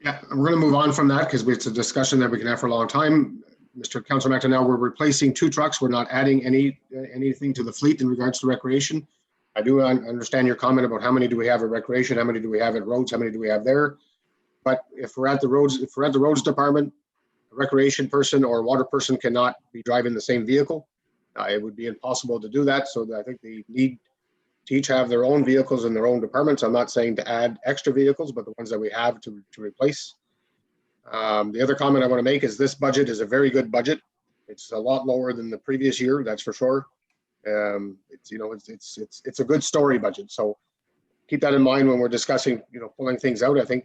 Yeah, we're going to move on from that because it's a discussion that we can have for a long time. Mr. Councilor McDonald, we're replacing 2 trucks. We're not adding anything to the fleet in regards to recreation. I do understand your comment about how many do we have at recreation, how many do we have at roads, how many do we have there. But if we're at the roads department, a recreation person or a water person cannot be driving the same vehicle. It would be impossible to do that. So I think they need to each have their own vehicles in their own departments. I'm not saying to add extra vehicles, but the ones that we have to replace. The other comment I want to make is this budget is a very good budget. It's a lot lower than the previous year, that's for sure. It's a good story budget. So keep that in mind when we're discussing, pulling things out. I think,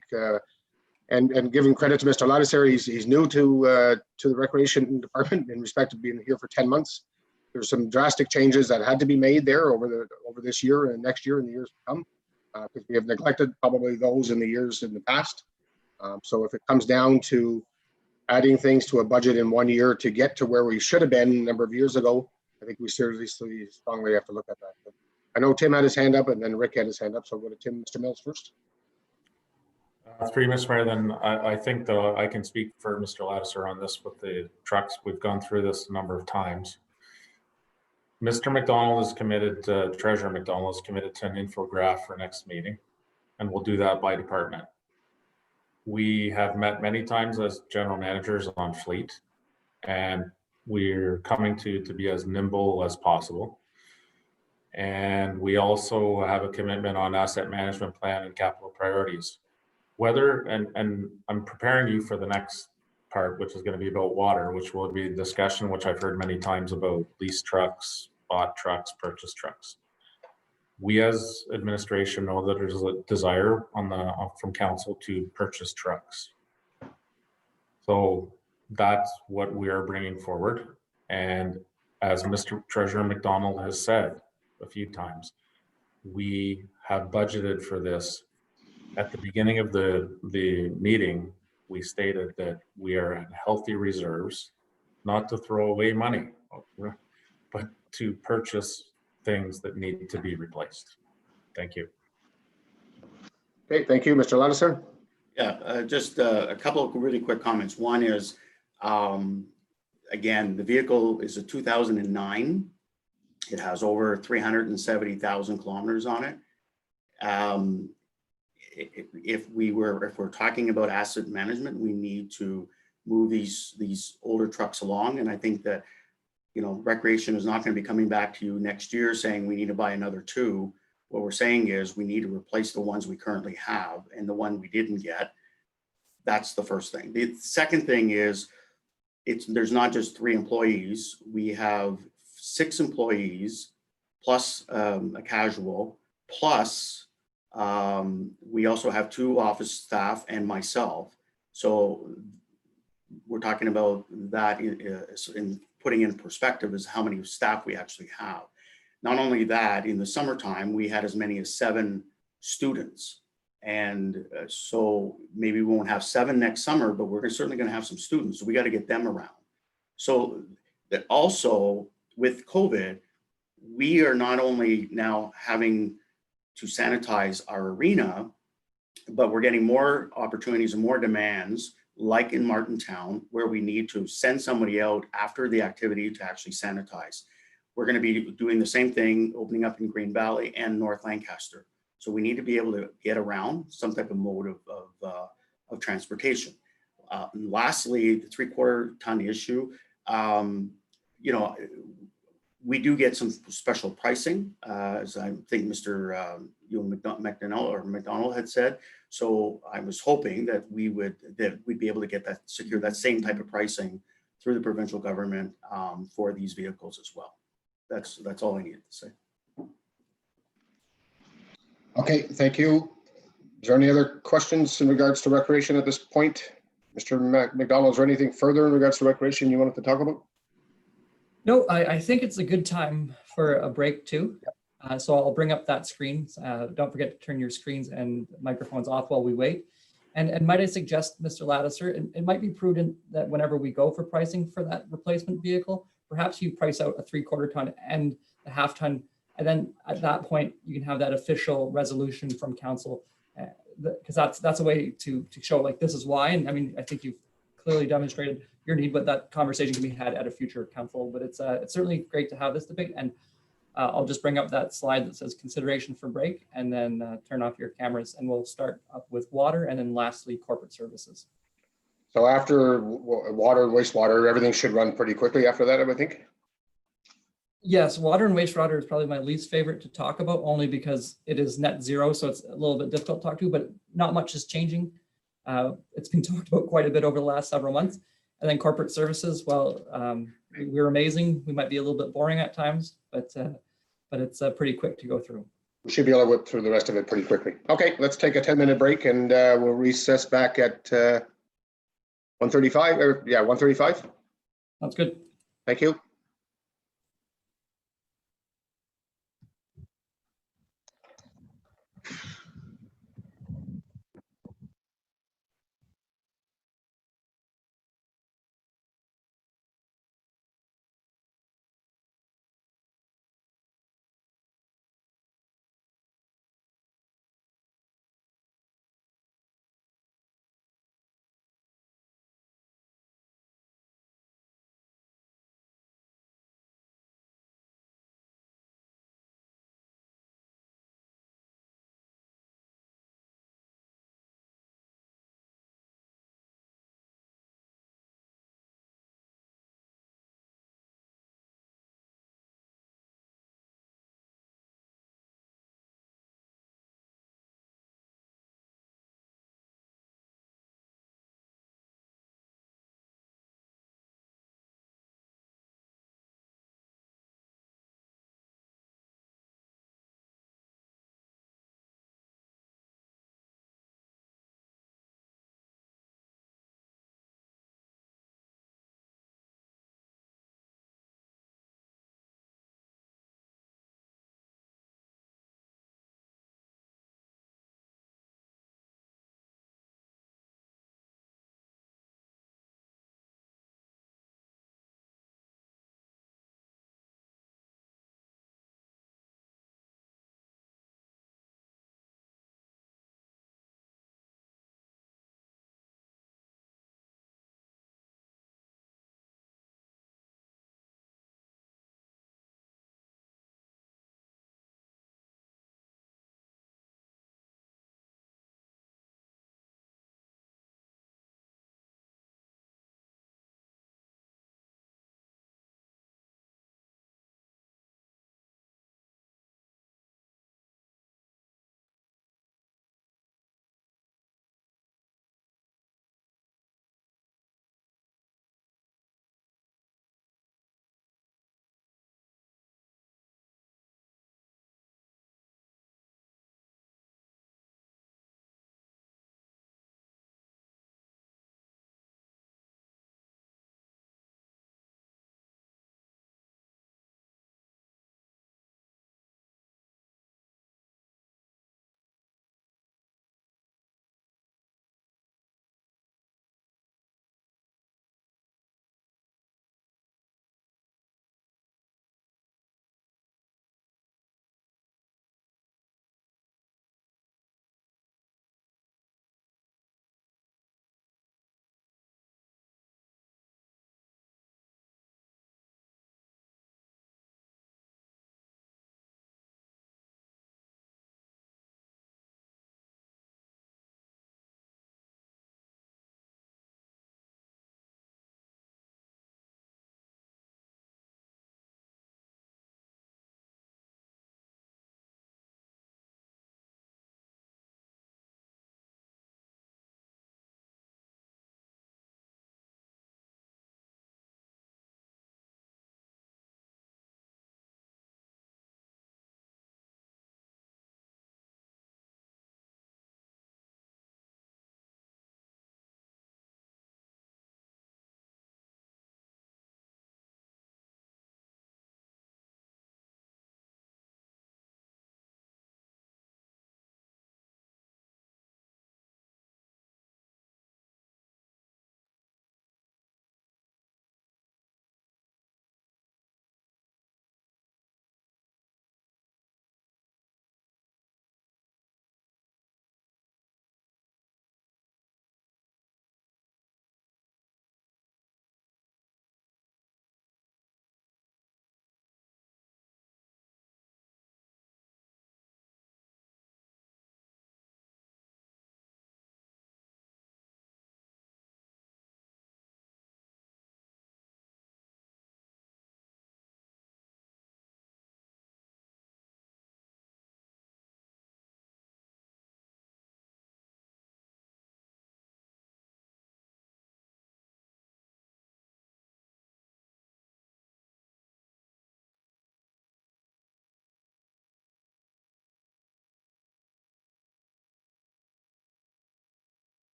and giving credit to Mr. Lattiser, he's new to the recreation department in respect of being here for 10 months. There's some drastic changes that had to be made there over this year and next year and the years to come, because we have neglected probably those in the years in the past. So if it comes down to adding things to a budget in 1 year to get to where we should have been a number of years ago, I think we seriously, strongly have to look at that. But I know Tim had his hand up and then Rick had his hand up. So I'll go to Mr. Mills first. Through you, Mr. Mayor, then I think though I can speak for Mr. Lattiser on this with the trucks. We've gone through this a number of times. Mr. McDonald is committed, Treasurer McDonald is committed to an infograph for next meeting, and we'll do that by department. We have met many times as general managers on fleet, and we're coming to be as nimble as possible. And we also have a commitment on asset management plan and capital priorities. And I'm preparing you for the next part, which is going to be about water, which will be a discussion, which I've heard many times about lease trucks, bought trucks, purchase trucks. We as administration know that there's a desire from council to purchase trucks. So that's what we are bringing forward. And as Mr. Treasurer McDonald has said a few times, we have budgeted for this at the beginning of the meeting. we stated that we are at healthy reserves, not to throw away money, but to purchase things that need to be replaced. Thank you. Okay, thank you, Mr. Ladisler. Yeah, just a couple of really quick comments. One is, again, the vehicle is a 2009. It has over 370,000 kilometers on it. If we're talking about asset management, we need to move these older trucks along. And I think that, you know, Recreation is not going to be coming back to you next year saying we need to buy another two. What we're saying is we need to replace the ones we currently have and the one we didn't get. That's the first thing. The second thing is there's not just 3 employees. We have 6 employees plus a casual, plus we also have 2 office staff and myself. So we're talking about that in putting in perspective is how many staff we actually have. Not only that, in the summertime, we had as many as 7 students. And so maybe we won't have 7 next summer, but we're certainly going to have some students. So we got to get them around. So that also with COVID, we are not only now having to sanitize our arena, but we're getting more opportunities and more demands, like in Martintown, where we need to send somebody out after the activity to actually sanitize. We're going to be doing the same thing, opening up in Green Valley and North Lancaster. So we need to be able to get around some type of mode of transportation. Lastly, the 3/4 ton issue, you know, we do get some special pricing, as I think Mr. McDonald had said. So I was hoping that we'd be able to secure that same type of pricing through the provincial government for these vehicles as well. That's all I needed to say. Okay, thank you. Is there any other questions in regards to recreation at this point? Mr. McDonald, is there anything further in regards to recreation you wanted to talk about? No, I think it's a good time for a break too. So I'll bring up that screen. Don't forget to turn your screens and microphones off while we wait. And might I suggest, Mr. Ladisler, it might be prudent that whenever we go for pricing for that replacement vehicle, perhaps you price out a 3/4 ton and a 1/2 ton. And then at that point, you can have that official resolution from council, because that's a way to show like this is why. And I mean, I think you've clearly demonstrated your need, but that conversation can be had at a future council. But it's certainly great to have this debate. And I'll just bring up that slide that says consideration for break, and then turn off your cameras, and we'll start up with water, and then lastly corporate services. So after water and wastewater, everything should run pretty quickly after that, I would think. Yes, water and wastewater is probably my least favorite to talk about, only because it is net zero, so it's a little bit difficult to talk to, but not much is changing. It's been talked about quite a bit over the last several months. And then corporate services, well, we're amazing. We might be a little bit boring at times, but it's pretty quick to go through. We should be able to whip through the rest of it pretty quickly. Okay, let's take a 10-minute break, and we'll recess back at 1:35, or yeah, 1:35. Sounds good. Thank you.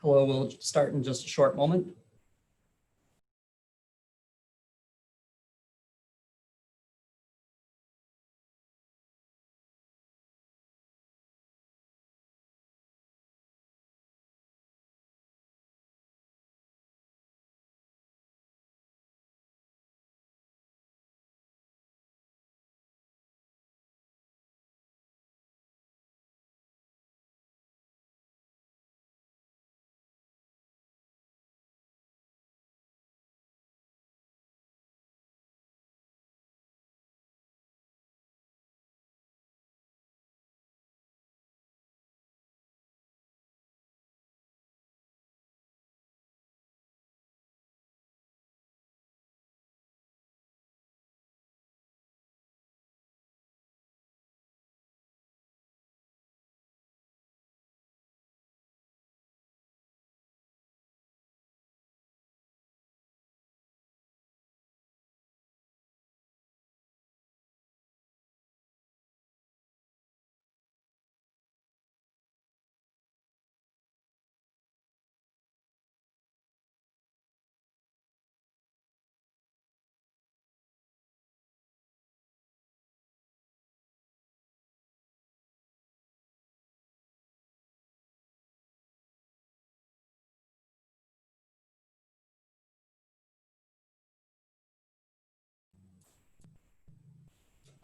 Hello, we'll start in just a short moment.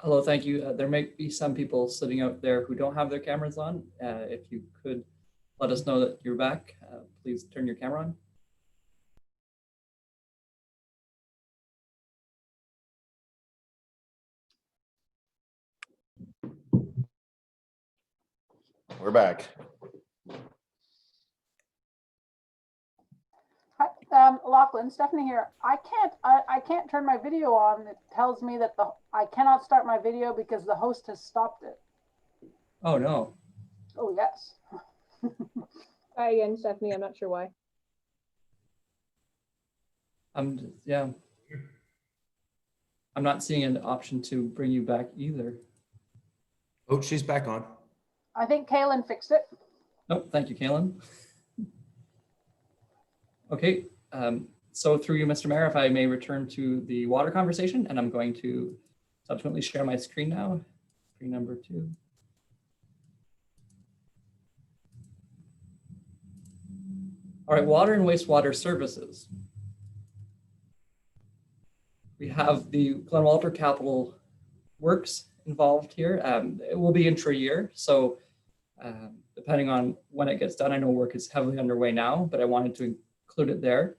Hello, thank you. There may be some people sitting out there who don't have their cameras on. If you could let us know that you're back, please turn your camera on. We're back. Hi, Lachlan, Stephanie here. I can't turn my video on. It tells me that I cannot start my video because the host has stopped it. Oh, no. Oh, yes. Hi again, Stephanie. I'm not sure why. Yeah. I'm not seeing an option to bring you back either. Oh, she's back on. I think Kaylin fixed it. Nope, thank you, Kaylin. Okay, so through you, Mr. Mayor, if I may return to the water conversation, and I'm going to subsequently share my screen now, screen number 2. All right, water and wastewater services. We have the Glen Walter Capital Works involved here. It will be intra-year, so depending on when it gets done, I know work is heavily underway now, but I wanted to include it there.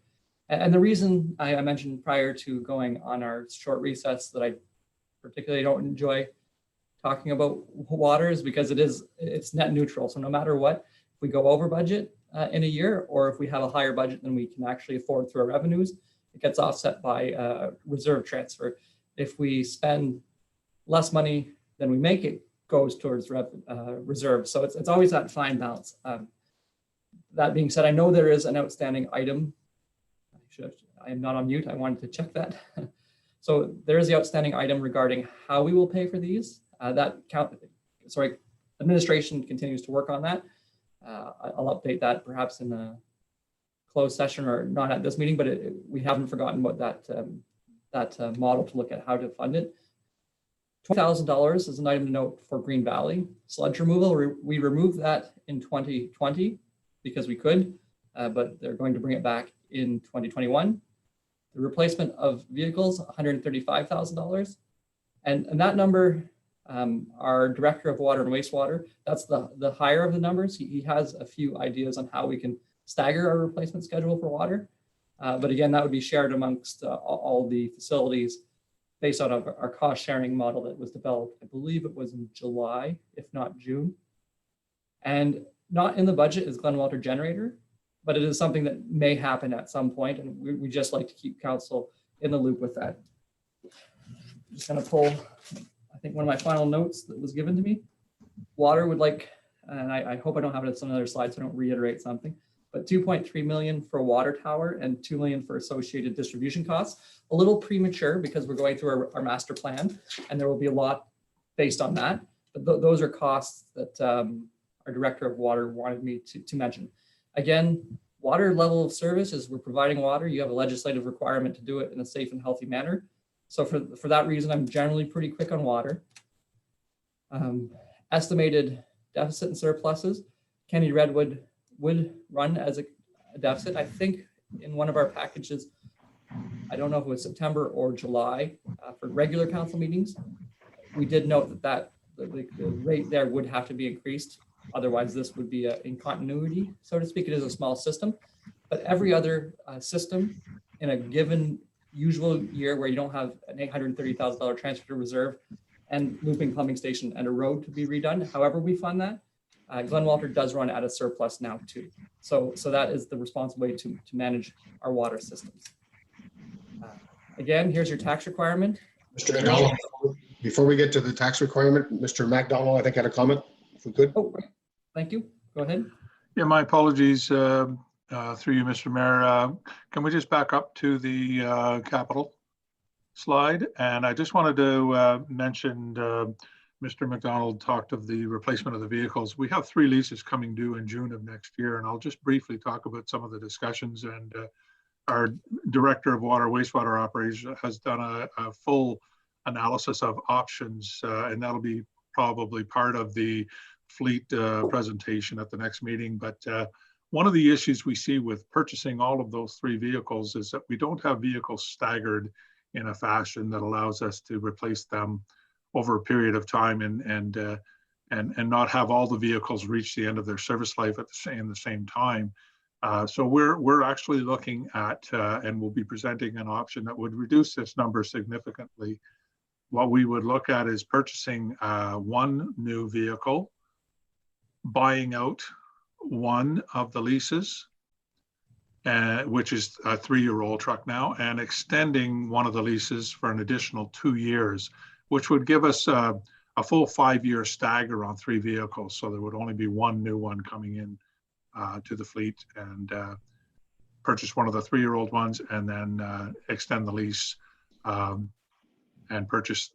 And the reason I mentioned prior to going on our short recess that I particularly don't enjoy talking about water is because it's net neutral. So no matter what, if we go over budget in a year, or if we have a higher budget than we can actually afford through our revenues, it gets offset by reserve transfer. If we spend less money than we make, it goes towards reserve. So it's always that fine balance. That being said, I know there is an outstanding item. I am not on mute. I wanted to check that. So there is the outstanding item regarding how we will pay for these. Administration continues to work on that. I'll update that perhaps in a closed session or not at this meeting, but we haven't forgotten about that model to look at how to fund it. $20,000 is an item to note for Green Valley. Sludge removal, we removed that in 2020 because we could, but they're going to bring it back in 2021. The replacement of vehicles, $135,000. And that number, our director of water and wastewater, that's the higher of the numbers. He has a few ideas on how we can stagger our replacement schedule for water. But again, that would be shared amongst all the facilities based on our cost sharing model that was developed. I believe it was in July, if not June. And not in the budget is Glen Walter generator, but it is something that may happen at some point, and we just like to keep council in the loop with that. I'm just gonna pull, I think one of my final notes that was given to me. Water would like, and I hope I don't have it on another slide so I don't reiterate something, but 2.3 million for a water tower and 2 million for associated distribution costs. A little premature because we're going through our master plan and there will be a lot based on that. But those are costs that our director of water wanted me to mention. Again, Water level of service is we're providing water. You have a legislative requirement to do it in a safe and healthy manner. So for that reason, I'm generally pretty quick on water. Estimated deficit and surpluses. Kennedy Redwood would run as a deficit. I think in one of our packages, I don't know if it was September or July for regular council meetings, we did note that the rate there would have to be increased. Otherwise, this would be in continuity, so to speak. It is a small system, but every other system in a given usual year where you don't have an $830,000 transfer to reserve and looping pumping station and a road to be redone, however we fund that, Glen Walter does run at a surplus now too. So that is the responsible way to manage our water systems. Again, here's your tax requirement. Mr. McDonald, before we get to the tax requirement, Mr. McDonald, I think had a comment, if we could. Oh, thank you. Go ahead. Yeah, my apologies through you, Mr. Mayor. Can we just back up to the capital slide? And I just wanted to mention, Mr. McDonald talked of the replacement of the vehicles. We have 3 leases coming due in June of next year, and I'll just briefly talk about some of the discussions. And our Director of Water Wastewater Operations has done a full analysis of options, and that'll be probably part of the fleet presentation at the next meeting. But one of the issues we see with purchasing all of those 3 vehicles is that we don't have vehicles staggered in a fashion that allows us to replace them over a period of time and not have all the vehicles reach the end of their service life at the same time. So we're actually looking at and we'll be presenting an option that would reduce this number significantly. What we would look at is purchasing 1 new vehicle, buying out 1 of the leases, which is a 3-year-old truck now, and extending 1 of the leases for an additional 2 years, which would give us a full 5-year stagger on 3 vehicles. So there would only be 1 new one coming in to the fleet, and purchase 1 of the 3-year-old ones, and then extend the lease and purchase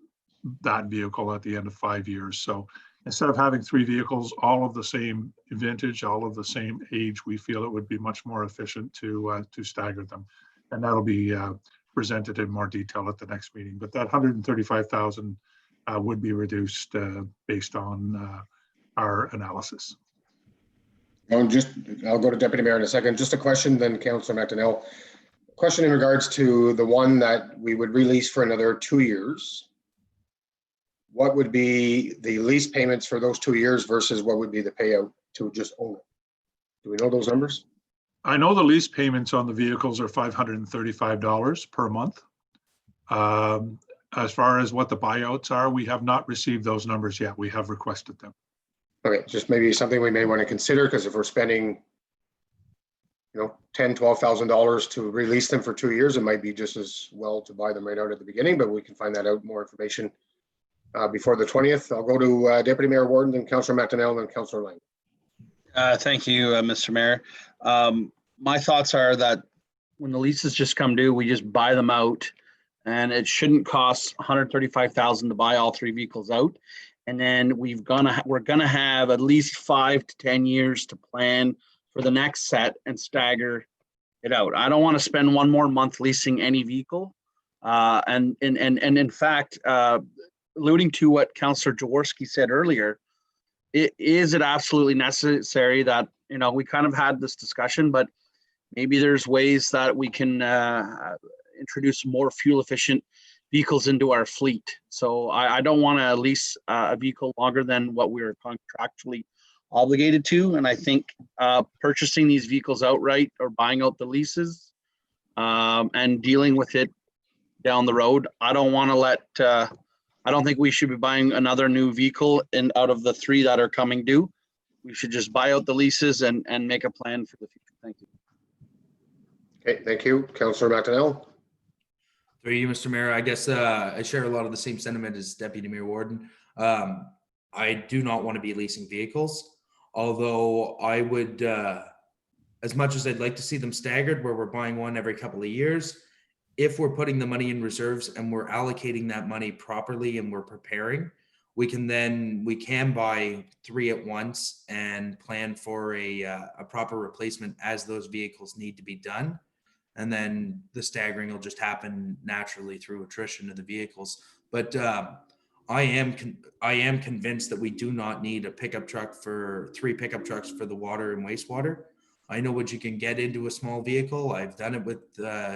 that vehicle at the end of 5 years. So instead of having 3 vehicles, all of the same vintage, all of the same age, we feel it would be much more efficient to stagger them. And that'll be presented in more detail at the next meeting. But that $135,000 would be reduced based on our analysis. I'll go to Deputy Mayor in a second. Just a question, then Councillor McDonnell. Question in regards to the one that we would release for another 2 years. What would be the lease payments for those 2 years versus what would be the payout to just own it? Do we know those numbers? I know the lease payments on the vehicles are $535 per month. As far as what the buyouts are, we have not received those numbers yet. We have requested them. Okay, just maybe something we may want to consider, because if we're spending, $10,000, $12,000 to release them for 2 years, it might be just as well to buy them right out at the beginning, but we can find that out, more information before the 20th. I'll go to Deputy Mayor Warden, then Councillor McDonnell, and then Councillor Lang. Thank you, Mr. Mayor. My thoughts are that when the leases just come due, we just buy them out, and it shouldn't cost $135,000 to buy all 3 vehicles out. And then we're gonna have at least 5 to 10 years to plan for the next set and stagger it out. I don't want to spend 1 more month leasing any vehicle. And in fact, alluding to what Councillor Jaworski said earlier, is it absolutely necessary that, we kind of had this discussion, but maybe there's ways that we can introduce more fuel efficient vehicles into our fleet. So I don't want to lease a vehicle longer than what we're contractually obligated to. And I think purchasing these vehicles outright or buying out the leases and dealing with it down the road, I don't think we should be buying another new vehicle out of the 3 that are coming due. We should just buy out the leases and make a plan for the future. Thank you. Okay, thank you. Councillor McDonnell. Through you, Mr. Mayor, I guess I share a lot of the same sentiment as Deputy Mayor Warden. I do not want to be leasing vehicles, although I would, as much as I'd like to see them staggered where we're buying one every couple of years, if we're putting the money in reserves and we're allocating that money properly and we're preparing, we can buy 3 at once and plan for a proper replacement as those vehicles need to be done. And then the staggering will just happen naturally through attrition of the vehicles. But I am convinced that we do not need a pickup truck for 3 pickup trucks for the water and wastewater. I know what you can get into a small vehicle. I've done it with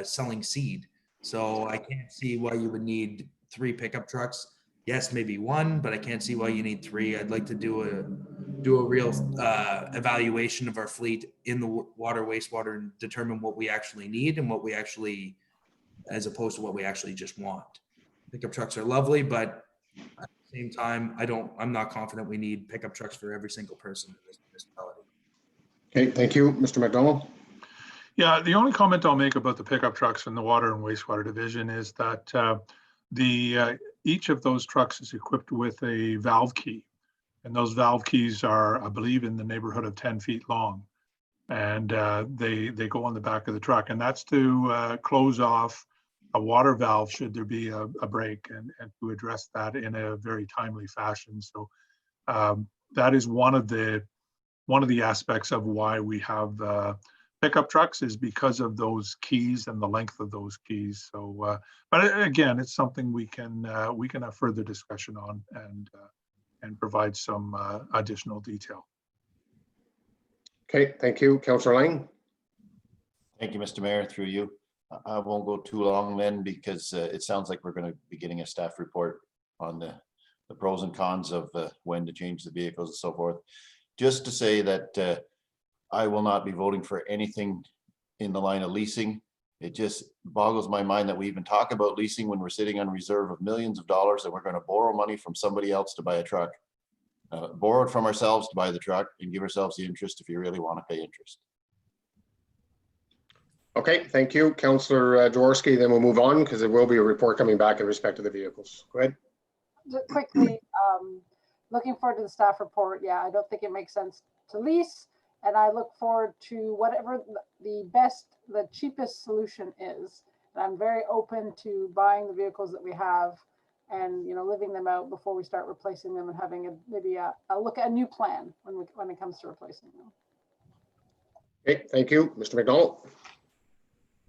selling seed. So I can't see why you would need 3 pickup trucks. Yes, maybe 1, but I can't see why you need 3. I'd like to do a real evaluation of our fleet in the water, wastewater, and determine what we actually need and what we actually, as opposed to what we actually just want. Pickup trucks are lovely, but at the same time, I'm not confident we need pickup trucks for every single person in this municipality. Okay, thank you. Mr. McDonald? Yeah, the only comment I'll make about the pickup trucks in the water and wastewater division is that each of those trucks is equipped with a valve key. And those valve keys are, I believe, in the neighborhood of 10 feet long. And they go on the back of the truck. And that's to close off a water valve should there be a break, and to address that in a very timely fashion. So that is one of the aspects of why we have pickup trucks, is because of those keys and the length of those keys. So, but again, it's something we can have further discussion on and provide some additional detail. Okay, thank you. Councillor Lang? Thank you, Mr. Mayor, through you. I won't go too long then, because it sounds like we're going to be getting a staff report on the pros and cons of when to change the vehicles and so forth. Just to say that I will not be voting for anything in the line of leasing. It just boggles my mind that we even talk about leasing when we're sitting on reserve of millions of dollars and we're going to borrow money from somebody else to buy a truck. Borrow it from ourselves to buy the truck and give ourselves the interest if you really want to pay interest. Okay, thank you. Councillor Jaworski, then we'll move on because there will be a report coming back in respect to the vehicles. Go ahead. Just quickly, looking forward to the staff report. Yeah, I don't think it makes sense to lease. And I look forward to whatever the cheapest solution is. And I'm very open to buying the vehicles that we have and, you know, living them out before we start replacing them and having maybe a look at a new plan when it comes to replacing them. Okay, thank you. Mr. McDonald?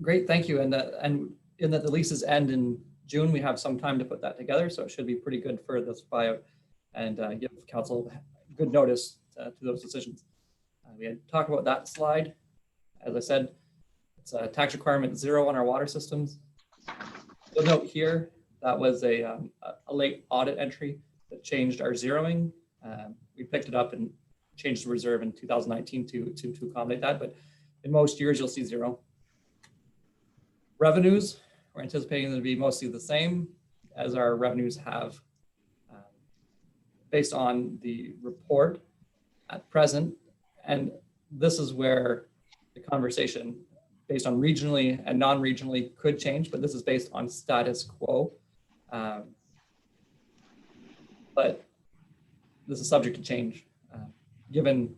Great, thank you. And in that the leases end in June, we have some time to put that together. So it should be pretty good for this buyout and give council good notice to those decisions. We had talked about that slide. As I said, it's a tax requirement 0 on our water systems. You'll note here, that was a late audit entry that changed our zeroing. We picked it up and changed the reserve in 2019 to accommodate that, but in most years you'll see 0. Revenues, we're anticipating them to be mostly the same as our revenues have based on the report at present. And this is where the conversation based on regionally and non-regionally could change, but this is based on status quo. But this is subject to change given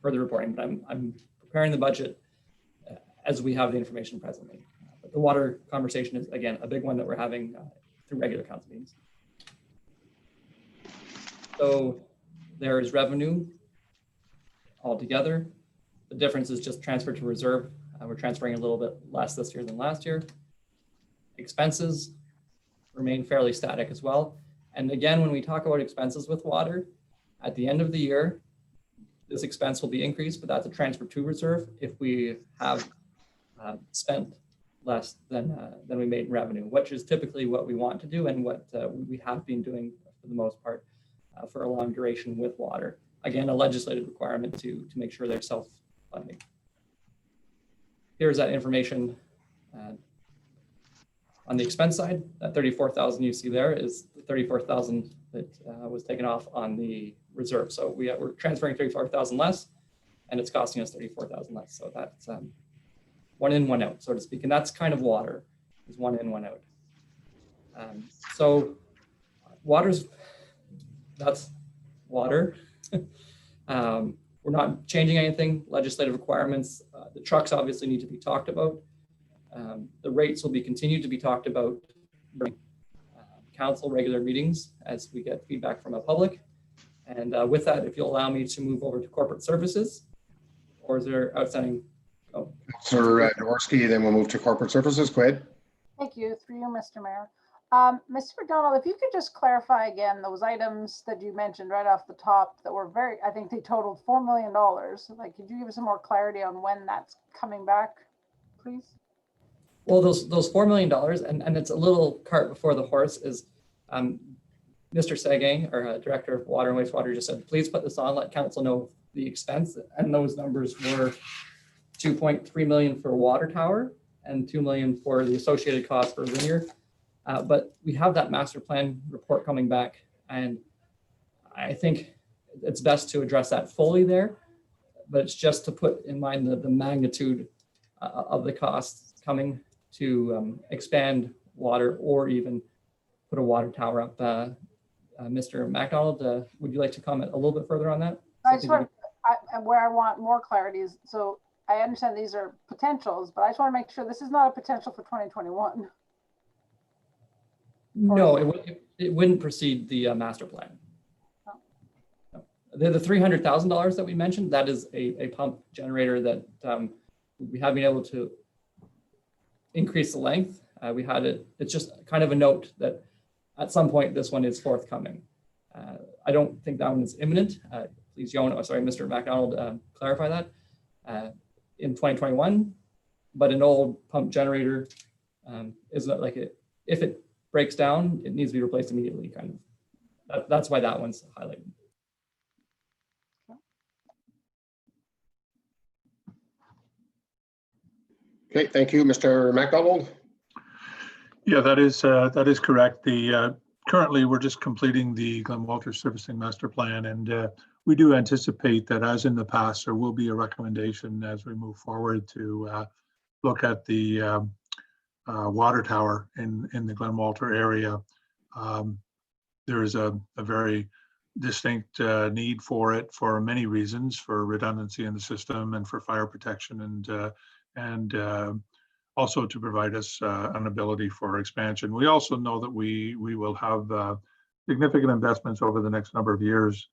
further reporting, but I'm preparing the budget as we have the information presently. But the water conversation is, again, a big one that we're having through regular council meetings. So there is revenue altogether. The difference is just transferred to reserve. We're transferring a little bit less this year than last year. Expenses remain fairly static as well. And again, when we talk about expenses with water, at the end of the year, this expense will be increased, but that's a transfer to reserve if we have spent less than we made in revenue, which is typically what we want to do and what we have been doing for the most part for a long duration with water. Again, a legislative requirement to make sure they're self-funding. Here's that information on the expense side. That 34,000 you see there is the 34,000 that was taken off on the reserve. So we're transferring 34,000 less, and it's costing us 34,000 less. So that's one in, one out, so to speak. And that's kind of water, is one in, one out. So that's water. We're not changing anything. Legislative requirements, the trucks obviously need to be talked about. The rates will be continued to be talked about during council regular meetings as we get feedback from the public. And with that, if you'll allow me to move over to corporate services, or is there outstanding? Oh, Sir Dvorsky, then we'll move to corporate services. Go ahead. Thank you, through you, Mr. Mayor. Mr. McDonald, if you could just clarify again, those items that you mentioned right off the top that were very, I think they totaled $4 million. Like, could you give us some more clarity on when that's coming back, please? well, those $4 million, and it's a little cart before the horse, is Mr. Sagang, our Director of Water and Wastewater, just said, please put this on, let council know the expense. And those numbers were 2.3 million for water tower and 2 million for the associated cost for linear. But we have that master plan report coming back, and I think it's best to address that fully there. But it's just to put in mind the magnitude of the costs coming to expand water or even put a water tower up. Mr. MacDonald, would you like to comment a little bit further on that? I just want, where I want more clarity is, so I understand these are potentials, but I just want to make sure this is not a potential for 2021. No, it wouldn't precede the master plan. Oh. No. The $300,000 that we mentioned, that is a pump generator that we have been able to increase the length. We had it, it's just kind of a note that at some point this one is forthcoming. I don't think that one is imminent. Please, Mr. MacDonald, clarify that in 2021, but an old pump generator is not like it, if it breaks down, it needs to be replaced immediately, kind of. That's why that one's highlighted. Okay, thank you, Mr. MacDonald. Yeah, that is correct. Currently, we're just completing the Glen Walter Servicing Master Plan, and we do anticipate that, as in the past, there will be a recommendation as we move forward to look at the water tower in the Glen Walter area. There is a very distinct need for it for many reasons, for redundancy in the system and for fire protection, and also to provide us an ability for expansion. We also know that we will have significant investments over the next number of years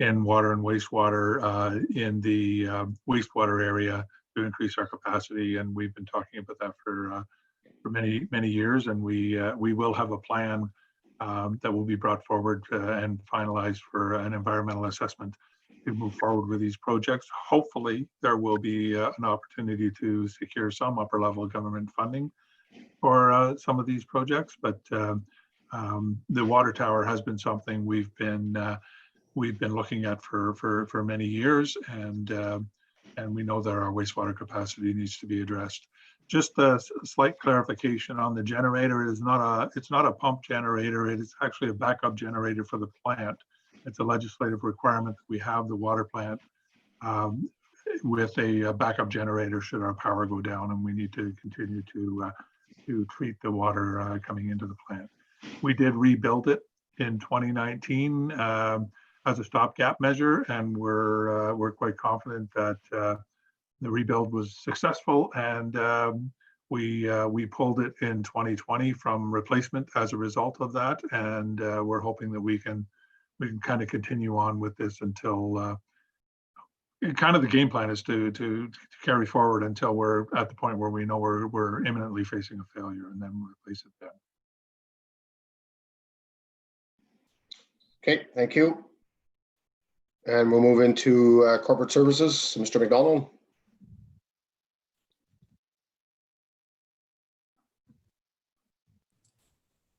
in water and wastewater in the wastewater area to increase our capacity, and we've been talking about that for many years, and we will have a plan that will be brought forward and finalized for an environmental assessment to move forward with these projects. Hopefully, there will be an opportunity to secure some upper level government funding for some of these projects, but the water tower has been something we've been looking at for many years, and we know that our wastewater capacity needs to be addressed. Just a slight clarification on the generator. It's not a pump generator. It is actually a backup generator for the plant. It's a legislative requirement that we have the water plant with a backup generator should our power go down and we need to continue to treat the water coming into the plant. We did rebuild it in 2019 as a stopgap measure, and we're quite confident that the rebuild was successful, and we pulled it in 2020 from replacement as a result of that, and we're hoping that we can kind of continue on with this until kind of the game plan is to carry forward until we're at the point where we know we're imminently facing a failure, and then we'll replace it then. Okay, thank you. And we'll move into corporate services. Mr. McDonald.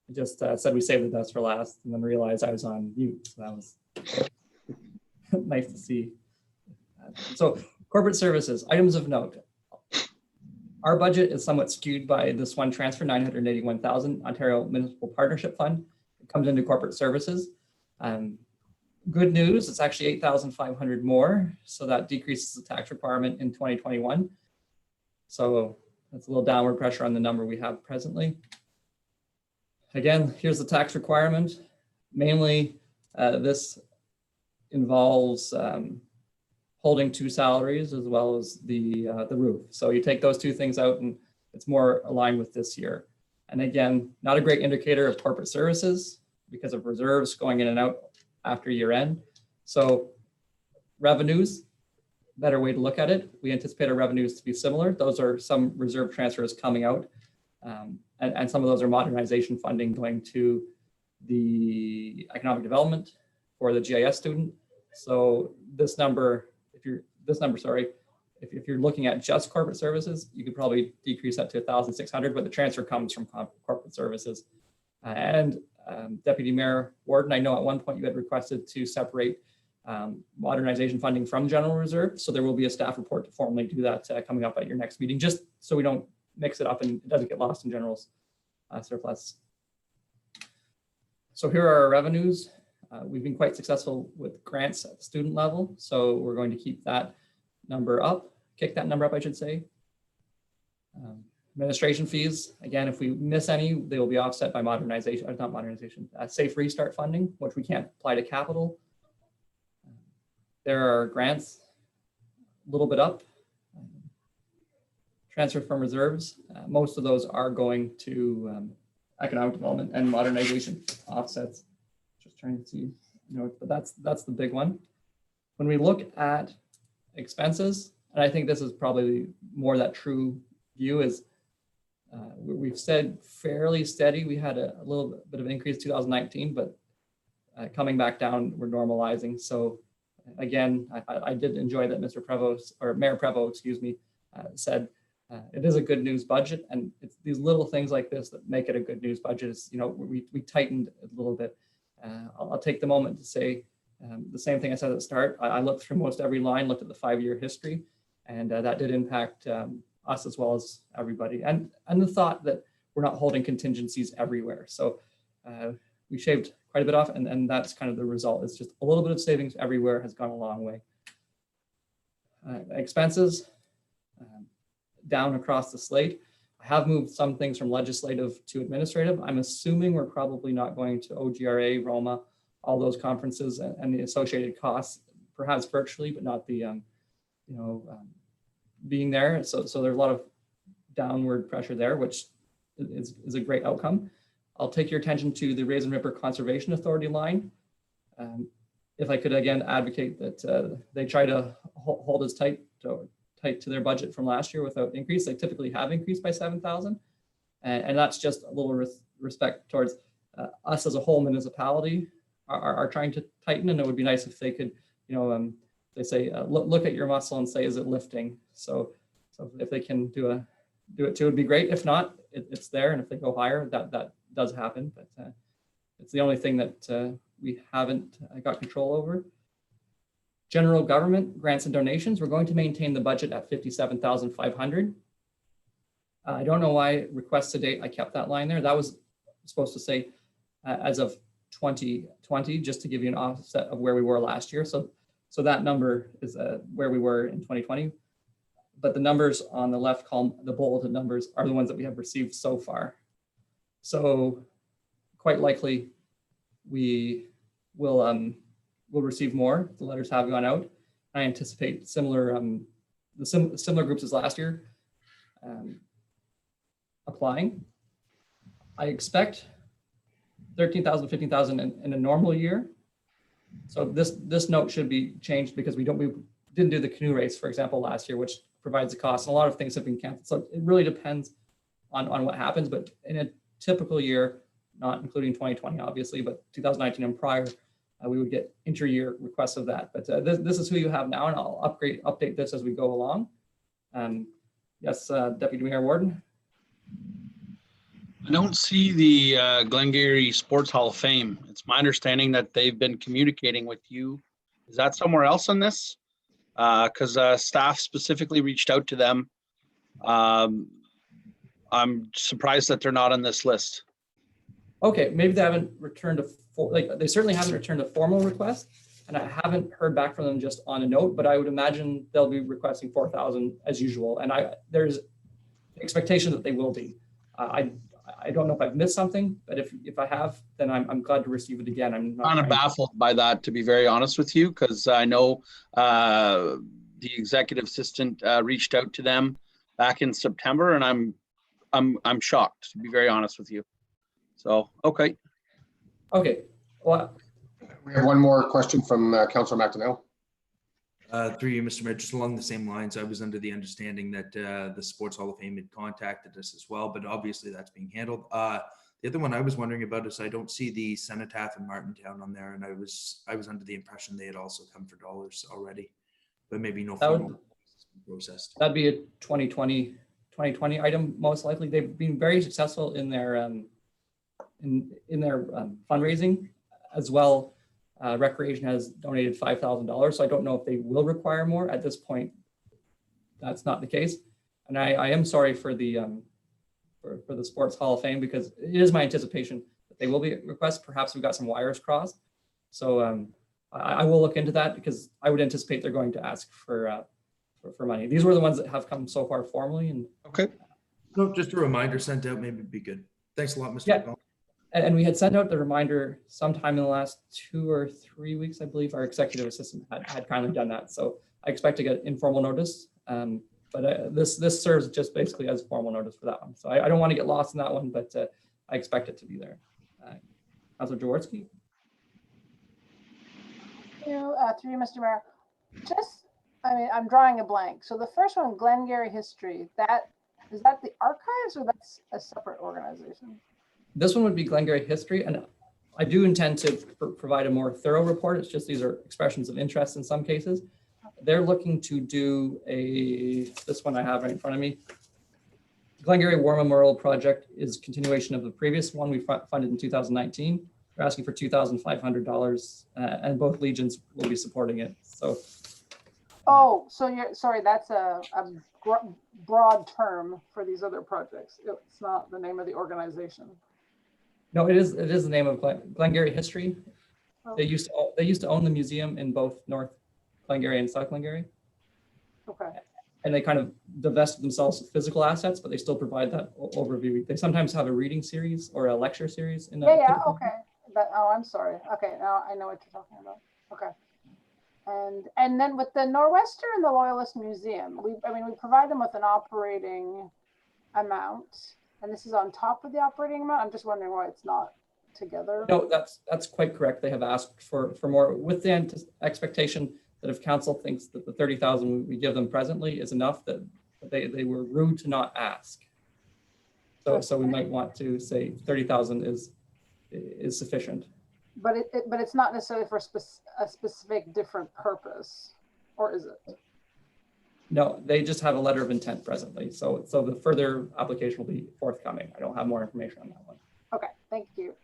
I just said we saved the best for last and then realized I was on mute. So that was nice to see. So corporate services, items of note. Our budget is somewhat skewed by this one transfer, 981,000 Ontario Municipal Partnership Fund. It comes into corporate services. Good news, it's actually 8,500 more. So that decreases the tax requirement in 2021. So that's a little downward pressure on the number we have presently. Again, here's the tax requirement. Mainly, this involves holding two salaries as well as the roof. So you take those two things out and it's more aligned with this year. And again, not a great indicator of corporate services because of reserves going in and out after year end. So revenues, better way to look at it. We anticipate our revenues to be similar. Those are some reserve transfers coming out. And some of those are modernization funding going to the economic development for the GIS student. So this number, if you're looking at just corporate services, you could probably decrease that to 1,600, but the transfer comes from corporate services. Deputy Mayor Warden, I know at one point you had requested to separate modernization funding from general reserve. So there will be a staff report to formally do that coming up at your next meeting, just so we don't mix it up and it doesn't get lost in general's surplus. So here are our revenues. We've been quite successful with grants at the student level. So we're going to keep that number up, kick that number up, I should say. Administration fees, again, if we miss any, they will be offset by modernization, or not modernization, safe restart funding, which we can't apply to capital. There are grants, a little bit up. Transfer from reserves, most of those are going to economic development and modernization offsets. Just trying to see, but that's the big one. When we look at expenses, and I think this is probably more that true view is we've said fairly steady. We had a little bit of increase 2019, but coming back down, we're normalizing. So again, I did enjoy that Mr. Prevost, or Mayor Prevost, excuse me, said it is a good news budget, and it's these little things like this that make it a good news budget. Is, we tightened a little bit. I'll take the moment to say the same thing I said at the start. I looked through most every line, looked at the 5-year history, and that did impact us as well as everybody. And the thought that we're not holding contingencies everywhere. So we shaved quite a bit off, and that's kind of the result. It's just a little bit of savings everywhere has gone a long way. Expenses down across the slate. I have moved some things from legislative to administrative. I'm assuming we're probably not going to OGRA, Roma, all those conferences and the associated costs, perhaps virtually, but not the, being there. So there's a lot of downward pressure there, which is a great outcome. I'll take your attention to the Raisin River Conservation Authority line. If I could again advocate that they try to hold us tight to their budget from last year without increase. They typically have increased by 7,000, and that's just a little respect towards us as a whole municipality are trying to tighten. And it would be nice if they could, they say look at your muscle and say, is it lifting? So if they can do it too, it'd be great. If not, it's there, and if they go higher, that does happen. But it's the only thing that we haven't got control over. General government grants and donations, we're going to maintain the budget at 57,500. I don't know why requests to date, I kept that line there. That was supposed to say as of 2020, just to give you an offset of where we were last year. So that number is where we were in 2020. But the numbers on the left column, the bolded numbers, are the ones that we have received so far. So quite likely we will receive more. The letters have gone out. I anticipate similar groups as last year applying. I expect 13,000, 15,000 in a normal year. So this note should be changed because we didn't do the canoe race, for example, last year, which provides a cost, and a lot of things have been canceled. So it really depends on what happens. But in a typical year, not including 2020, obviously, but 2019 and prior, we would get inter-year requests of that. But this is who you have now, and I'll update this as we go along. Yes, Deputy Mayor Warden. I don't see the Glengarry Sports Hall of Fame. It's my understanding that they've been communicating with you. Is that somewhere else on this? Because staff specifically reached out to them. I'm surprised that they're not on this list. Okay, maybe they haven't returned they certainly haven't returned a formal request, and I haven't heard back from them just on a note, but I would imagine they'll be requesting 4,000 as usual. And there's expectation that they will be. I don't know if I've missed something, but if I have, then I'm glad to receive it again. I'm not kind of baffled by that, to be very honest with you, because I know the executive assistant reached out to them back in September, and I'm shocked, to be very honest with you. So, okay. Okay, well, We have one more question from Councillor McDonnell. Through you, Mr. Mayor, just along the same lines, I was under the understanding that the Sports Hall of Fame had contacted us as well, but obviously that's being handled. The other one I was wondering about is I don't see the Cenotaph in Martintown on there, and I was under the impression they had also come for dollars already, but maybe no That would- formal processed. that'd be a 2020 item, most likely. They've been very successful in their fundraising as well. Recreation has donated $5,000, so I don't know if they will require more. At this point, that's not the case. And I am sorry for the Sports Hall of Fame, because it is my anticipation that they will be requests. Perhaps we've got some wires crossed. So I will look into that, because I would anticipate they're going to ask for money. These were the ones that have come so far formally. And Okay. No, just a reminder sent out, maybe it'd be good. Thanks a lot, Mr. Yeah. McDonald. And we had sent out the reminder sometime in the last 2 or 3 weeks, I believe. Our executive assistant had kindly done that. So I expect to get informal notice. But this serves just basically as formal notice for that one. So I don't want to get lost in that one, but I expect it to be there. Councilor Jaworski? Through you, Mr. Mayor. I'm drawing a blank. So the first one, Glengarry History, is that the archives, or that's a separate organization? This one would be Glengarry History, and I do intend to provide a more thorough report. It's just these are expressions of interest in some cases. They're looking to do this one I have right in front of me. Glengarry War Memorial Project is continuation of the previous one we funded in 2019. They're asking for $2,500, and both legions will be supporting it. So. Oh, so that's a broad term for these other projects. It's not the name of the organization. No, it is the name of Glengarry History. Oh. They used to own the museum in both North Glengarry and South Glengarry. Okay. And they kind of divested themselves of physical assets, but they still provide that overview. They sometimes have a reading series or a lecture series in that. Yeah, okay. I'm sorry. Okay, now I know what you're talking about. Okay. And then with the Nor'Wester and the Loyalist Museum, we provide them with an operating amount, and this is on top of the operating amount. I'm just wondering why it's not together. No, that's quite correct. They have asked for more, with the expectation that if council thinks that the 30,000 we give them presently is enough, that they were rude to not ask. So we might want to say 30,000 is sufficient. But it's not necessarily for a specific different purpose, or is it? No, they just have a letter of intent presently. So the further application will be forthcoming. I don't have more information on that one. Okay, thank you.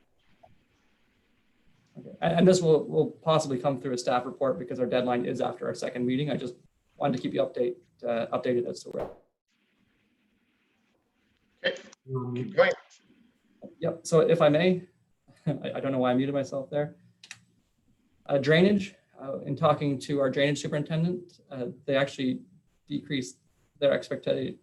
Okay. And this will possibly come through a staff report, because our deadline is after our second meeting. I just wanted to keep you updated as to where. Okay, keep going. Yep. So if I may, I don't know why I muted myself there. Drainage, in talking to our drainage superintendent, they actually decreased their expected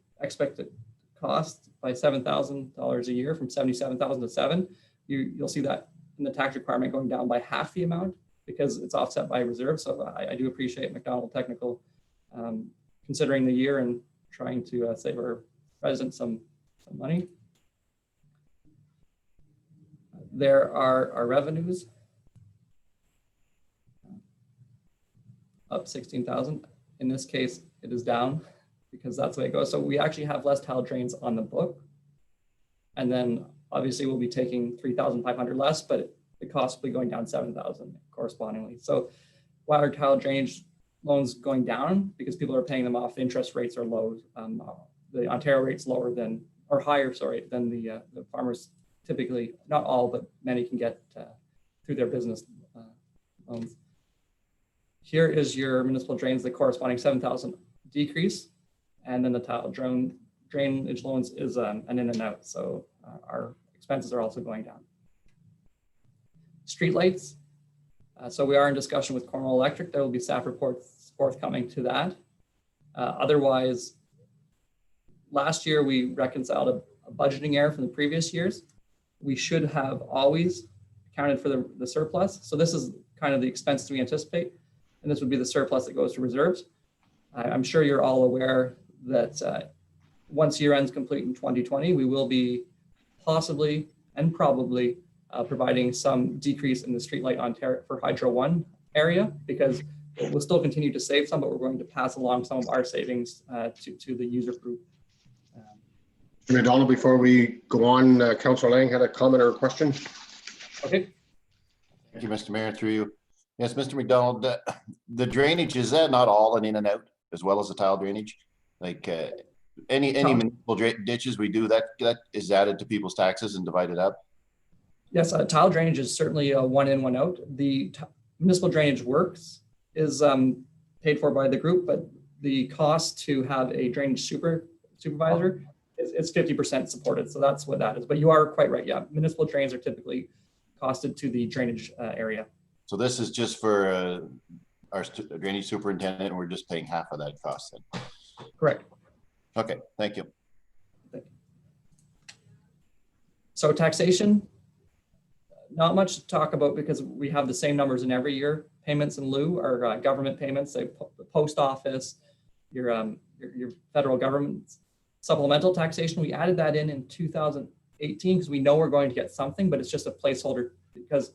cost by $7,000 a year, from $77,000 to $7,000. You'll see that in the tax requirement going down by half the amount, because it's offset by reserve. So I do appreciate McDonald Technical considering the year and trying to save our residents some money. There are our revenues up 16,000. In this case, it is down, because that's the way it goes. So we actually have less tile drains on the book. And then obviously we'll be taking 3,500 less, but the cost will be going down 7,000 correspondingly. So while our tile drainage loans going down, because people are paying them off, interest rates are low. The Ontario rate's lower than, or higher, sorry, than the farmers typically, not all, but many can get through their business loans. Here is your municipal drains, the corresponding 7,000 decrease. And then the tile drainage loans is an in and out. So our expenses are also going down. Streetlights. So we are in discussion with Cornwall Electric. There will be staff reports forthcoming to that. Otherwise, last year we reconciled a budgeting error from the previous years. We should have always accounted for the surplus. So this is kind of the expenses we anticipate, and this would be the surplus that goes to reserves. I'm sure you're all aware that once year end's complete in 2020, we will be possibly and probably providing some decrease in the streetlight on for Hydro 1 area, because we'll still continue to save some, but we're going to pass along some of our savings to the user group. McDonald, before we go on, Councillor Lang had a comment or a question. Okay. Thank you, Mr. Mayor, through you. Yes, Mr. McDonald, the drainage, is that not all an in and out as well as the tile drainage? Like any municipal ditches we do, that is added to people's taxes and divided up? Yes, tile drainage is certainly a one in, one out. The municipal drainage works is paid for by the group, but the cost to have a drainage supervisor is 50% supported. So that's what that is. But you are quite right. Yeah, municipal drains are typically costed to the drainage area. So this is just for our drainage superintendent, and we're just paying half of that cost then? Correct. Okay, thank you. So taxation, not much to talk about because we have the same numbers in every year. Payments in lieu are government payments, like the post office, your federal government. Supplemental taxation, we added that in 2018 because we know we're going to get something, but it's just a placeholder because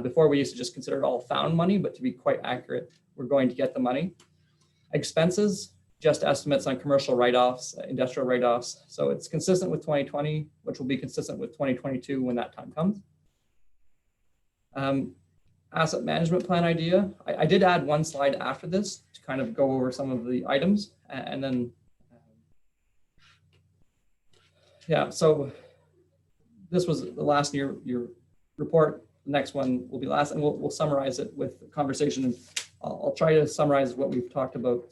before we used to just consider it all found money, but to be quite accurate, we're going to get the money. Expenses, just estimates on commercial write-offs, industrial write-offs. So it's consistent with 2020, which will be consistent with 2022 when that time comes. Asset management plan idea. I did add one slide after this to kind of go over some of the items and then yeah, so this was the last year report. The next one will be last, and we'll summarize it with a conversation. And I'll try to summarize what we've talked about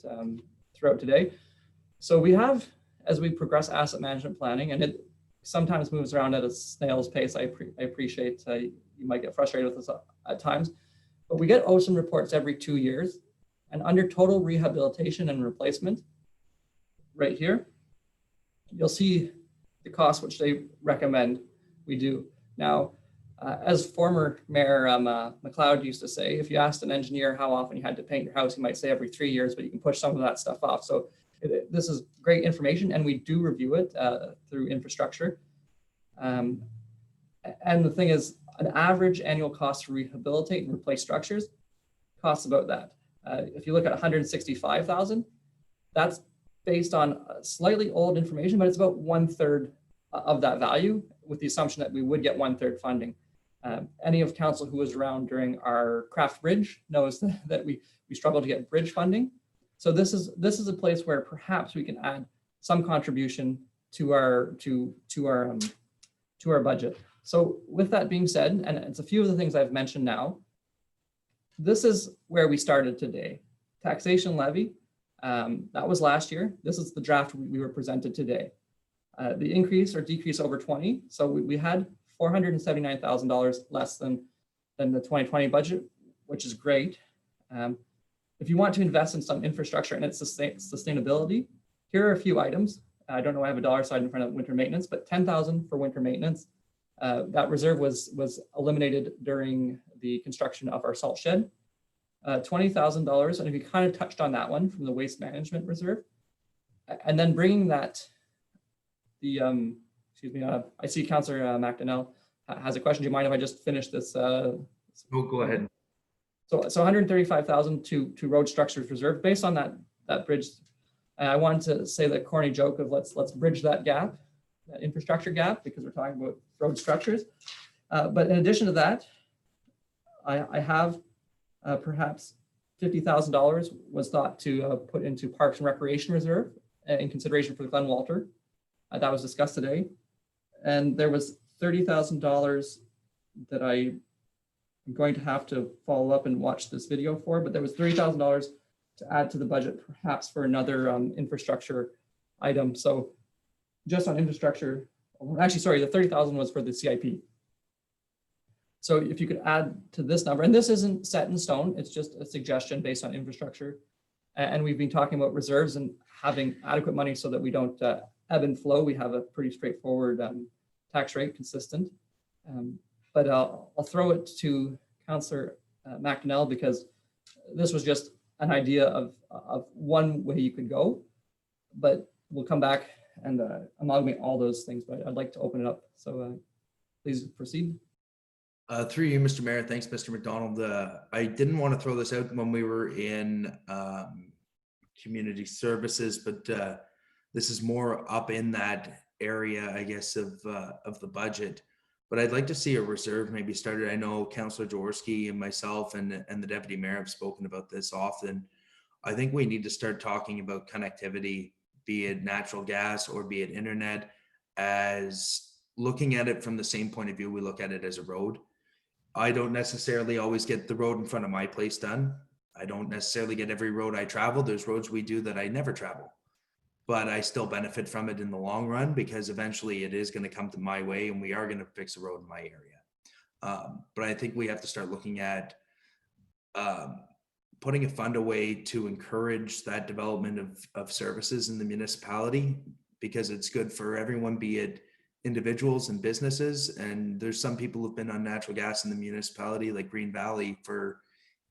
throughout today. So we have, as we progress asset management planning, and it sometimes moves around at a snail's pace. I appreciate you might get frustrated with this at times, but we get OSIN reports every 2 years, and under total rehabilitation and replacement, right here, you'll see the cost which they recommend we do. Now, as former Mayor McLeod used to say, if you asked an engineer how often you had to paint your house, he might say every 3 years, but you can push some of that stuff off. So this is great information, and we do review it through infrastructure. And the thing is, an average annual cost to rehabilitate and replace structures costs about that. If you look at 165,000, that's based on slightly old information, but it's about 1/3 of that value, with the assumption that we would get 1/3 funding. Any of council who was around during our craft bridge knows that we struggle to get bridge funding. So this is a place where perhaps we can add some contribution to our budget. So with that being said, and it's a few of the things I've mentioned now, this is where we started today. Taxation levy, that was last year. This is the draft we were presented today. The increase or decrease over 20. So we had $479,000 less than the 2020 budget, which is great. If you want to invest in some infrastructure and its sustainability, here are a few items. I don't know, I have a dollar sign in front of winter maintenance, but $10,000 for winter maintenance. That reserve was eliminated during the construction of our salt shed. $20,000, and if you kind of touched on that one from the waste management reserve, and then bringing that, excuse me, I see Councillor McDonnell has a question. Do you mind if I just finish this? Oh, go ahead. So 135,000 to road structures reserve based on that bridge. I wanted to say the corny joke of let's bridge that gap, that infrastructure gap, because we're talking about road structures. But in addition to that, I have perhaps $50,000 was thought to put into Parks and Recreation Reserve in consideration for Glen Walter. That was discussed today. And there was $30,000 that I'm going to have to follow up and watch this video for, but there was $30,000 to add to the budget, perhaps for another infrastructure item. So just on infrastructure, actually, sorry, the 30,000 was for the CIP. So if you could add to this number, and this isn't set in stone, it's just a suggestion based on infrastructure. And we've been talking about reserves and having adequate money so that we don't ebb and flow. We have a pretty straightforward tax rate, consistent. But I'll throw it to Councillor McDonnell, because this was just an idea of one way you could go, but we'll come back and amalgamate all those things, but I'd like to open it up. So please proceed. Through you, Mr. Mayor. Thanks, Mr. McDonald. I didn't want to throw this out when we were in community services, but this is more up in that area, I guess, of the budget. But I'd like to see a reserve maybe started. I know Councillor Jaworski and myself and the deputy mayor have spoken about this often. I think we need to start talking about connectivity, be it natural gas or be it internet, as looking at it from the same point of view we look at it as a road. I don't necessarily always get the road in front of my place done. I don't necessarily get every road I travel. There's roads we do that I never travel, but I still benefit from it in the long run because eventually it is going to come to my way and we are going to fix a road in my area. But I think we have to start looking at putting a fund away to encourage that development of services in the municipality, because it's good for everyone, be it individuals and businesses. And there's some people who've been on natural gas in the municipality, like Green Valley, for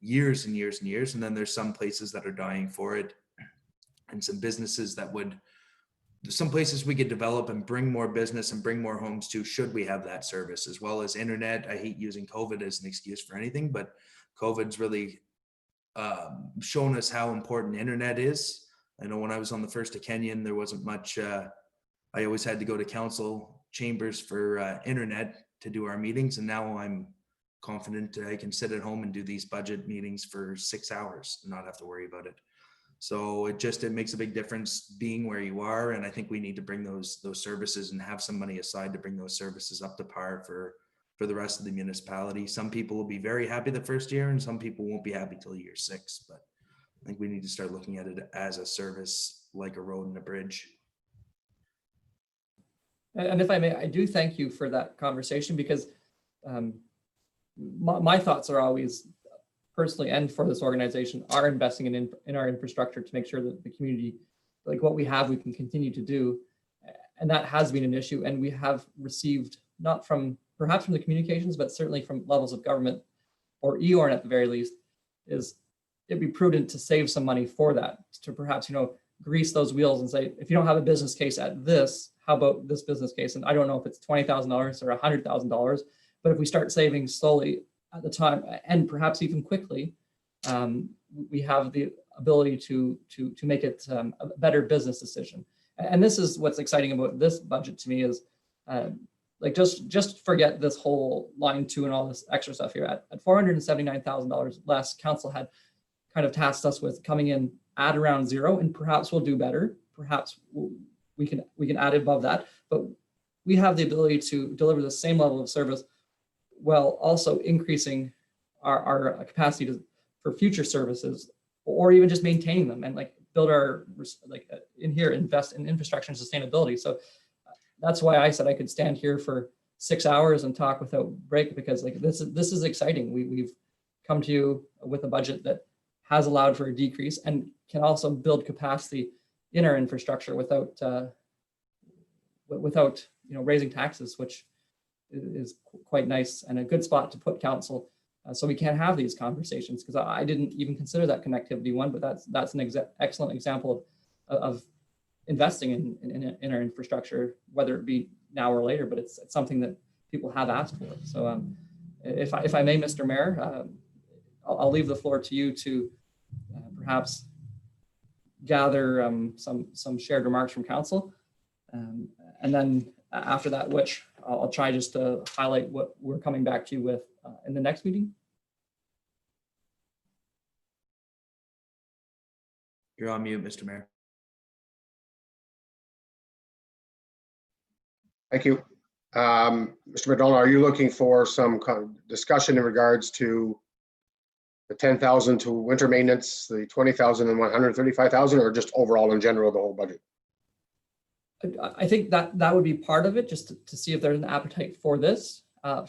years and years and years. And then there's some places that are dying for it, and some businesses that would, some places we could develop and bring more business and bring more homes to, should we have that service, as well as internet. I hate using COVID as an excuse for anything, but COVID's really shown us how important internet is. I know when I was on the first of Kenyon, there wasn't much, I always had to go to council chambers for internet to do our meetings. And now I'm confident I can sit at home and do these budget meetings for 6 hours and not have to worry about it. So it makes a big difference being where you are. And I think we need to bring those services and have some money aside to bring those services up to par for the rest of the municipality. Some people will be very happy the first year and some people won't be happy till year 6, but I think we need to start looking at it as a service, like a road and a bridge. And if I may, I do thank you for that conversation, because my thoughts are always, personally and for this organization, are investing in our infrastructure to make sure that the community, like what we have, we can continue to do. And that has been an issue. And we have received, not from, perhaps from the communications, but certainly from levels of government, or EORN at the very least, is it'd be prudent to save some money for that, to perhaps, grease those wheels and say, if you don't have a business case at this, how about this business case? And I don't know if it's $20,000 or $100,000, but if we start saving slowly at the time, and perhaps even quickly, we have the ability to make it a better business decision. And this is what's exciting about this budget to me, is like just forget this whole line 2 and all this extra stuff here. At $479,000 less, council had kind of tasked us with coming in at around 0, and perhaps we'll do better. Perhaps we can add above that, but we have the ability to deliver the same level of service while also increasing our capacity for future services, or even just maintaining them, and like build our, like in here, invest in infrastructure and sustainability. So that's why I said I could stand here for 6 hours and talk without break, because like this is exciting. We've come to you with a budget that has allowed for a decrease and can also build capacity in our infrastructure without raising taxes, which is quite nice and a good spot to put council, so we can have these conversations. Because I didn't even consider that connectivity one, but that's an excellent example of investing in our infrastructure, whether it be now or later. But it's something that people have asked for. So if I may, Mr. Mayor, I'll leave the floor to you to perhaps gather some shared remarks from council, and then after that, which I'll try just to highlight what we're coming back to you with in the next meeting. You're on mute, Mr. Mayor. Thank you. Mr. McDonald, are you looking for some kind of discussion in regards to the 10,000 to winter maintenance, the 20,000 and 135,000, or just overall in general, the whole budget? I think that would be part of it, just to see if there's an appetite for this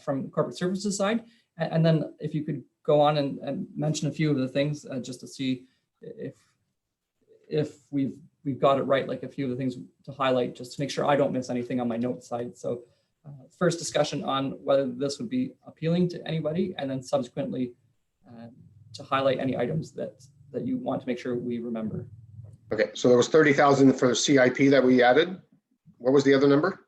from the corporate services side. And then if you could go on and mention a few of the things, just to see if we've got it right, like a few of the things to highlight, just to make sure I don't miss anything on my notes side. So first discussion on whether this would be appealing to anybody, and then subsequently to highlight any items that you want to make sure we remember. Okay, so there was 30,000 for the CIP that we added. What was the other number?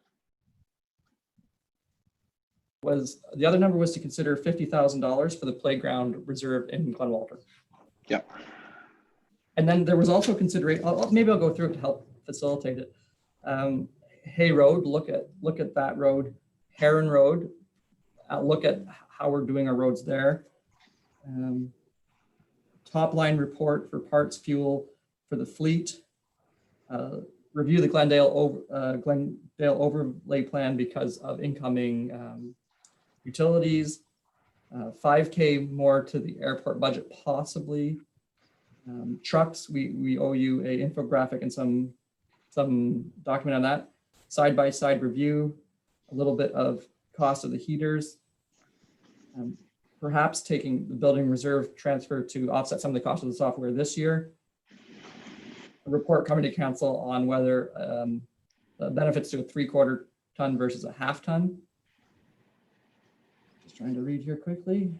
The other number was to consider $50,000 for the playground reserve in Glen Walter. Yep. And then there was also consideration, maybe I'll go through it to help facilitate it. Hay Road, look at that road. Heron Road, look at how we're doing our roads there. Top line report for parts fuel for the fleet. Review the Glendale overlay plan because of incoming utilities. 5K more to the airport budget possibly. Trucks, we owe you a infographic and some document on that. Side-by-side review, a little bit of cost of the heaters. Perhaps taking the building reserve transfer to offset some of the cost of the software this year. A report coming to council on whether the benefits to a 3/4 ton versus a 1/2 ton. Just trying to read here quickly.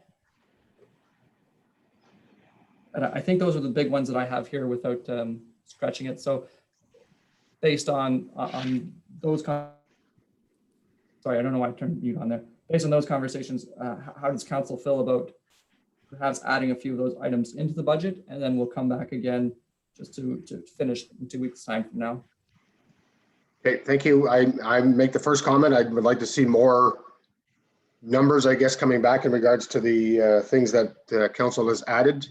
And I think those are the big ones that I have here without scratching it. So based on those, sorry, I don't know why I turned mute on there. Based on those conversations, how does council feel about perhaps adding a few of those items into the budget? And then we'll come back again just to finish in 2 weeks' time from now. Okay, thank you. I make the first comment. I would like to see more numbers, I guess, coming back in regards to the things that council has added.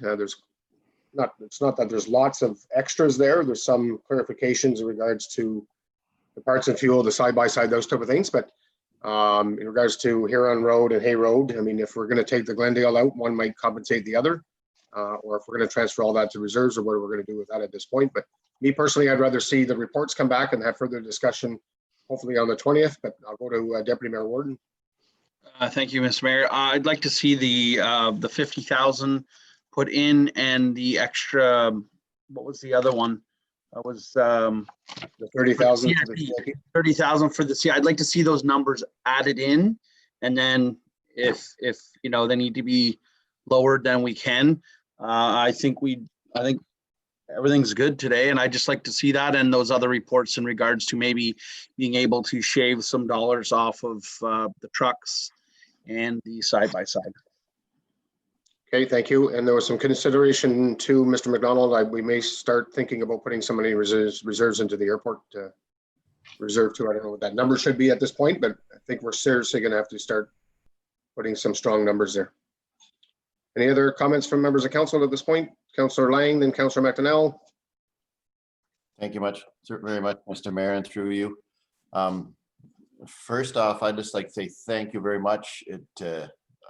It's not that there's lots of extras there. There's some clarifications in regards to the parts and fuel, the side-by-side, those type of things. But in regards to Huron Road and Hay Road, I mean, if we're going to take the Glendale out, one might compensate the other. Or if we're going to transfer all that to reserves, or what we're going to do with that at this point. But me personally, I'd rather see the reports come back and have further discussion, hopefully on the 20th. But I'll go to Deputy Mayor Warden. Thank you, Mr. Mayor. I'd like to see the 50,000 put in, and the extra, what was the other one? That was The 30,000. 30,000 for the CIP. I'd like to see those numbers added in, and then if you know they need to be lowered, then we can. I think everything's good today, and I just like to see that and those other reports in regards to maybe being able to shave some dollars off of the trucks and the side-by-side. Okay, thank you. And there was some consideration to Mr. McDonald. We may start thinking about putting some money reserves into the airport reserve too. I don't know what that number should be at this point, but I think we're seriously going to have to start putting some strong numbers there. Any other comments from members of council at this point? Councillor Lang, then Councillor McDonnell. Thank you very much, Mr. Mayor, and through you. First off, I'd just like to say thank you very much.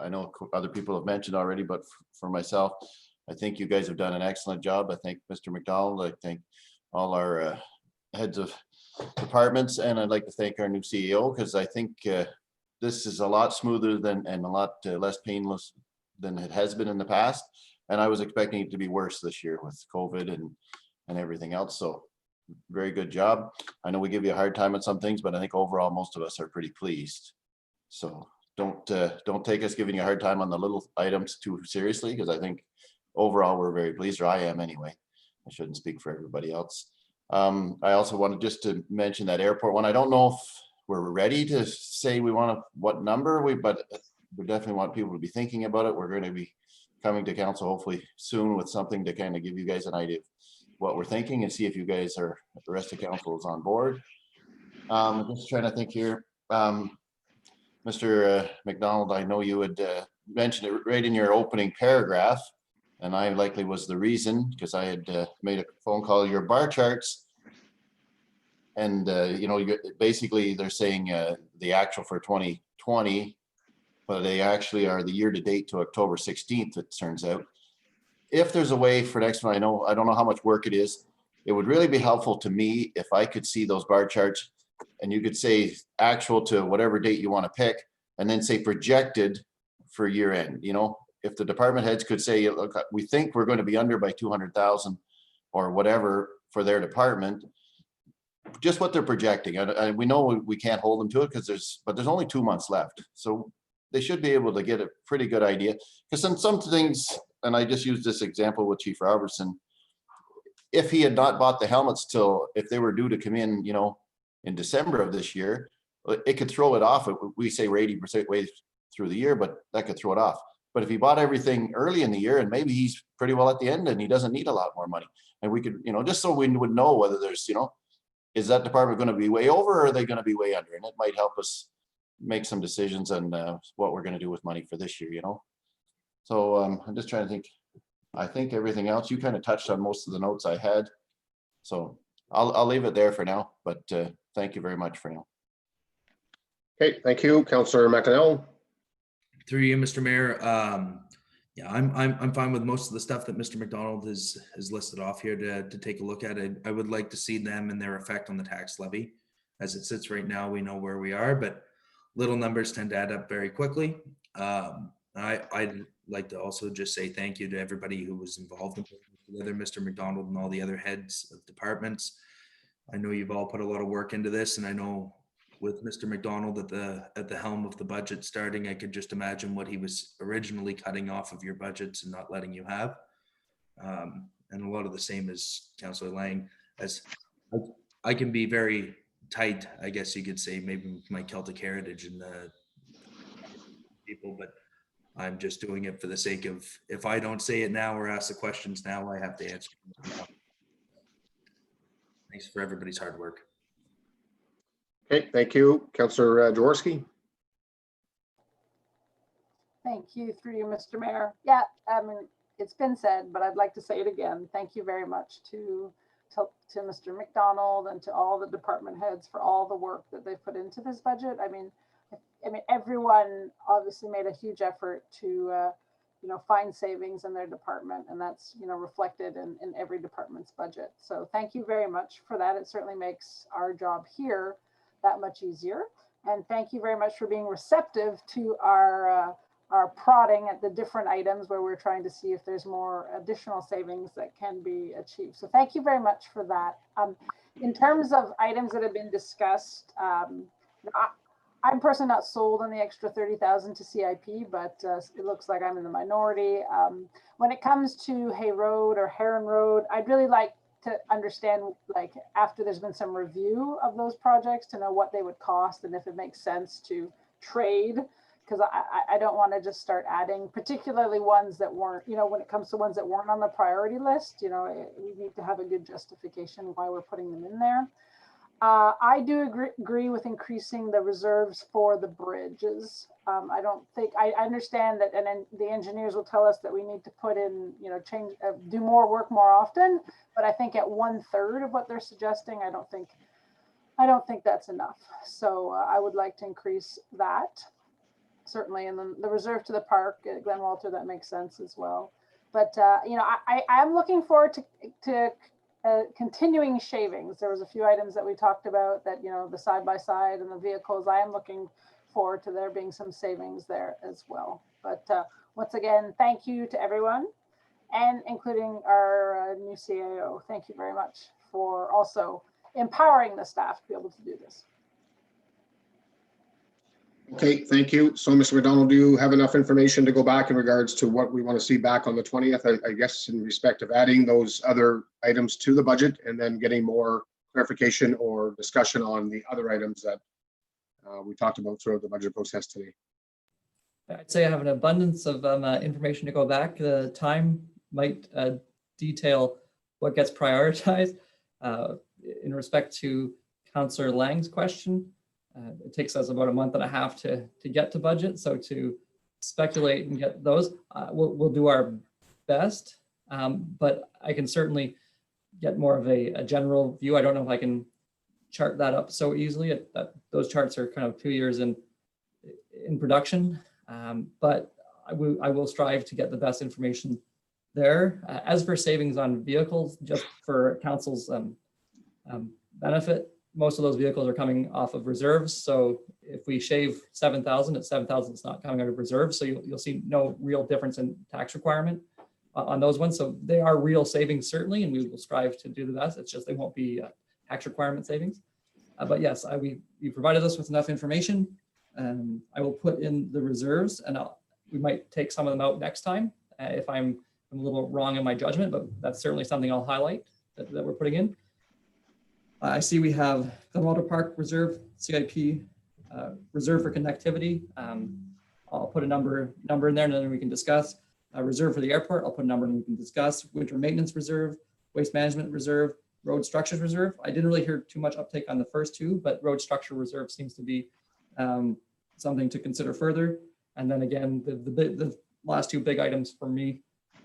I know other people have mentioned already, but for myself, I think you guys have done an excellent job. I thank Mr. McDonald. I thank all our heads of departments, and I'd like to thank our new CEO, because I think this is a lot smoother and a lot less painless than it has been in the past. And I was expecting it to be worse this year with COVID and everything else. So very good job. I know we give you a hard time on some things, but I think overall most of us are pretty pleased. So don't take us giving you a hard time on the little items too seriously, because I think overall we're very pleased, or I am anyway. I shouldn't speak for everybody else. I also wanted just to mention that airport one. I don't know if we're ready to say what number but we definitely want people to be thinking about it. We're going to be coming to council hopefully soon with something to kind of give you guys an idea of what we're thinking, and see if you guys the rest of council is on board. Just trying to think here. Mr. McDonald, I know you had mentioned it right in your opening paragraph, and I likely was the reason, because I had made a phone call. Your bar charts, and basically they're saying the actual for 2020, but they actually are the year to date to October 16th, it turns out. If there's a way for next one, I don't know how much work it is. It would really be helpful to me if I could see those bar charts, and you could say actual to whatever date you want to pick, and then say projected for year end. If the department heads could say, look, we think we're going to be under by 200,000 or whatever for their department, just what they're projecting. And we know we can't hold them to it but there's only 2 months left. So they should be able to get a pretty good idea, because some things, and I just used this example with Chief Robertson, if he had not bought the helmets if they were due to come in, in December of this year, it could throw it off. We say we're 80% way through the year, but that could throw it off. But if he bought everything early in the year and maybe he's pretty well at the end and he doesn't need a lot more money, and we could, just so we would know whether there's, is that department going to be way over or are they going to be way under? And it might help us make some decisions on what we're going to do with money for this year, So I'm just trying to think. I think everything else, you kind of touched on most of the notes I had. So I'll leave it there for now, but thank you very much for now. Okay, thank you. Councillor McAnell. Through you, Mr. Mayor. Yeah, I'm fine with most of the stuff that Mr. McDonald has listed off here to take a look at it. I would like to see them and their effect on the tax levy. As it sits right now, we know where we are, but little numbers tend to add up very quickly. I'd like to also just say thank you to everybody who was involved in together, Mr. McDonald and all the other heads of departments. I know you've all put a lot of work into this, and I know with Mr. McDonald at the helm of the budget starting, I could just imagine what he was originally cutting off of your budgets and not letting you have. And a lot of the same as Councillor Lang, as I can be very tight, I guess you could say, maybe with my Celtic heritage and the people, but I'm just doing it for the sake of, if I don't say it now or ask the questions now, I have to answer. Thanks for everybody's hard work. Okay, thank you. Councillor Jaworski. Thank you, through you, Mr. Mayor. Yeah, I mean, it's been said, but I'd like to say it again. Thank you very much to Mr. McDonald and to all the department heads for all the work that they put into this budget. I mean, everyone obviously made a huge effort to, find savings in their department, and that's, reflected in every department's budget. So thank you very much for that. It certainly makes our job here that much easier. And thank you very much for being receptive to our prodding at the different items where we're trying to see if there's more additional savings that can be achieved. So thank you very much for that. In terms of items that have been discussed, I'm personally not sold on the extra 30,000 to CIP, but it looks like I'm in the minority. When it comes to Hay Road or Heron Road, I'd really like to understand, like, after there's been some review of those projects, to know what they would cost and if it makes sense to trade, because I don't want to just start adding, particularly ones that weren't, when it comes to ones that weren't on the priority list, we need to have a good justification why we're putting them in there. I do agree with increasing the reserves for the bridges. I don't think, I understand that, and then the engineers will tell us that we need to put in, change, do more work more often, but I think at 1/3 of what they're suggesting, I don't think that's enough. So I would like to increase that, certainly. And then the reserve to the park at Glen Walter, that makes sense as well. But, I'm looking forward to continuing shavings. There was a few items that we talked about that, the side-by-side and the vehicles. I am looking forward to there being some savings there as well. But once again, thank you to everyone, and including our new CAO. Thank you very much for also empowering the staff to be able to do this. Okay, thank you. So, Mr. McDonald, do you have enough information to go back in regards to what we want to see back on the 20th? I guess in respect of adding those other items to the budget and then getting more clarification or discussion on the other items that we talked about throughout the budget process today. I'd say I have an abundance of information to go back. The time might detail what gets prioritized. In respect to Councillor Lang's question, it takes us about a month and a half to get to budget. So to speculate and get those, we'll do our best. But I can certainly get more of a general view. I don't know if I can chart that up so easily. Those charts are kind of 2 years in production. But I will strive to get the best information there. As for savings on vehicles, just for council's benefit, most of those vehicles are coming off of reserves. So if we shave 7,000, it's 7,000. It's not coming out of reserves. So you'll see no real difference in tax requirement on those ones. So they are real savings, certainly, and we will strive to do the best. It's just they won't be tax requirement savings. But yes, you provided us with enough information. I will put in the reserves, and we might take some of them out next time if I'm a little wrong in my judgment, but that's certainly something I'll highlight that we're putting in. I see we have Glenwater Park Reserve, CIP, Reserve for Connectivity. I'll put a number in there and then we can discuss. Reserve for the airport, I'll put a number and we can discuss. Winter Maintenance Reserve, Waste Management Reserve, Road Structures Reserve. I didn't really hear too much uptake on the first two, but Road Structure Reserve seems to be something to consider further. And then again, the last two big items for me,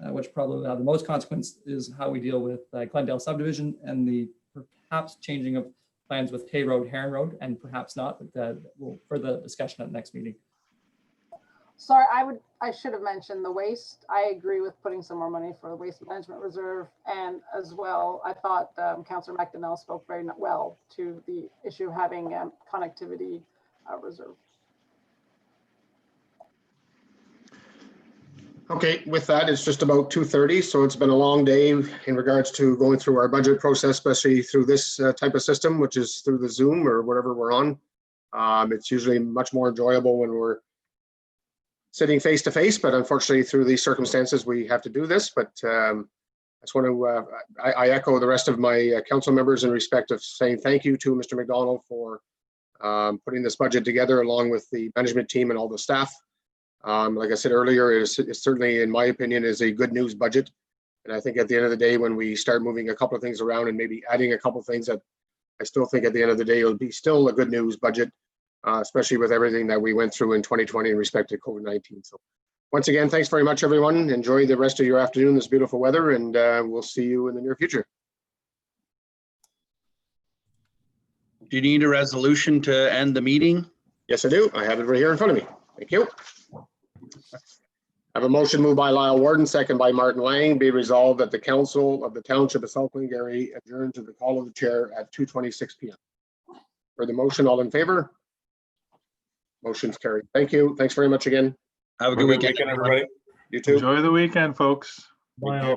which probably have the most consequence, is how we deal with Glendale subdivision and the perhaps changing of plans with Hay Road, Heron Road, and perhaps not, but we'll further discussion at the next meeting. Sorry, I should have mentioned the waste. I agree with putting some more money for the waste management reserve. And as well, I thought Councillor McDonnell spoke very well to the issue of having connectivity reserve. Okay, with that, it's just about 2:30, so it's been a long day in regards to going through our budget process, especially through this type of system, which is through the Zoom or whatever we're on. It's usually much more enjoyable when we're sitting face to face, but unfortunately through these circumstances, we have to do this. But I just want to, I echo the rest of my council members in respect of saying thank you to Mr. McDonald for putting this budget together along with the management team and all the staff. Like I said earlier, it's certainly, in my opinion, is a good news budget. And I think at the end of the day, when we start moving a couple of things around and maybe adding a couple of things, that I still think at the end of the day, it'll be still a good news budget, especially with everything that we went through in 2020 in respect to COVID-19. So once again, thanks very much, everyone. Enjoy the rest of your afternoon, this beautiful weather, and we'll see you in the near future. Do you need a resolution to end the meeting? Yes, I do. I have it right here in front of me. Thank you. I have a motion moved by Lyle Warden, second by Martin Lang. Be resolved that the council of the Township of South Glengarry adjourn to the call of the chair at 2:26 p.m. For the motion, all in favor? Motion's carried. Thank you. Thanks very much again. Have a good weekend, everybody. You too. Enjoy the weekend, folks. Bye.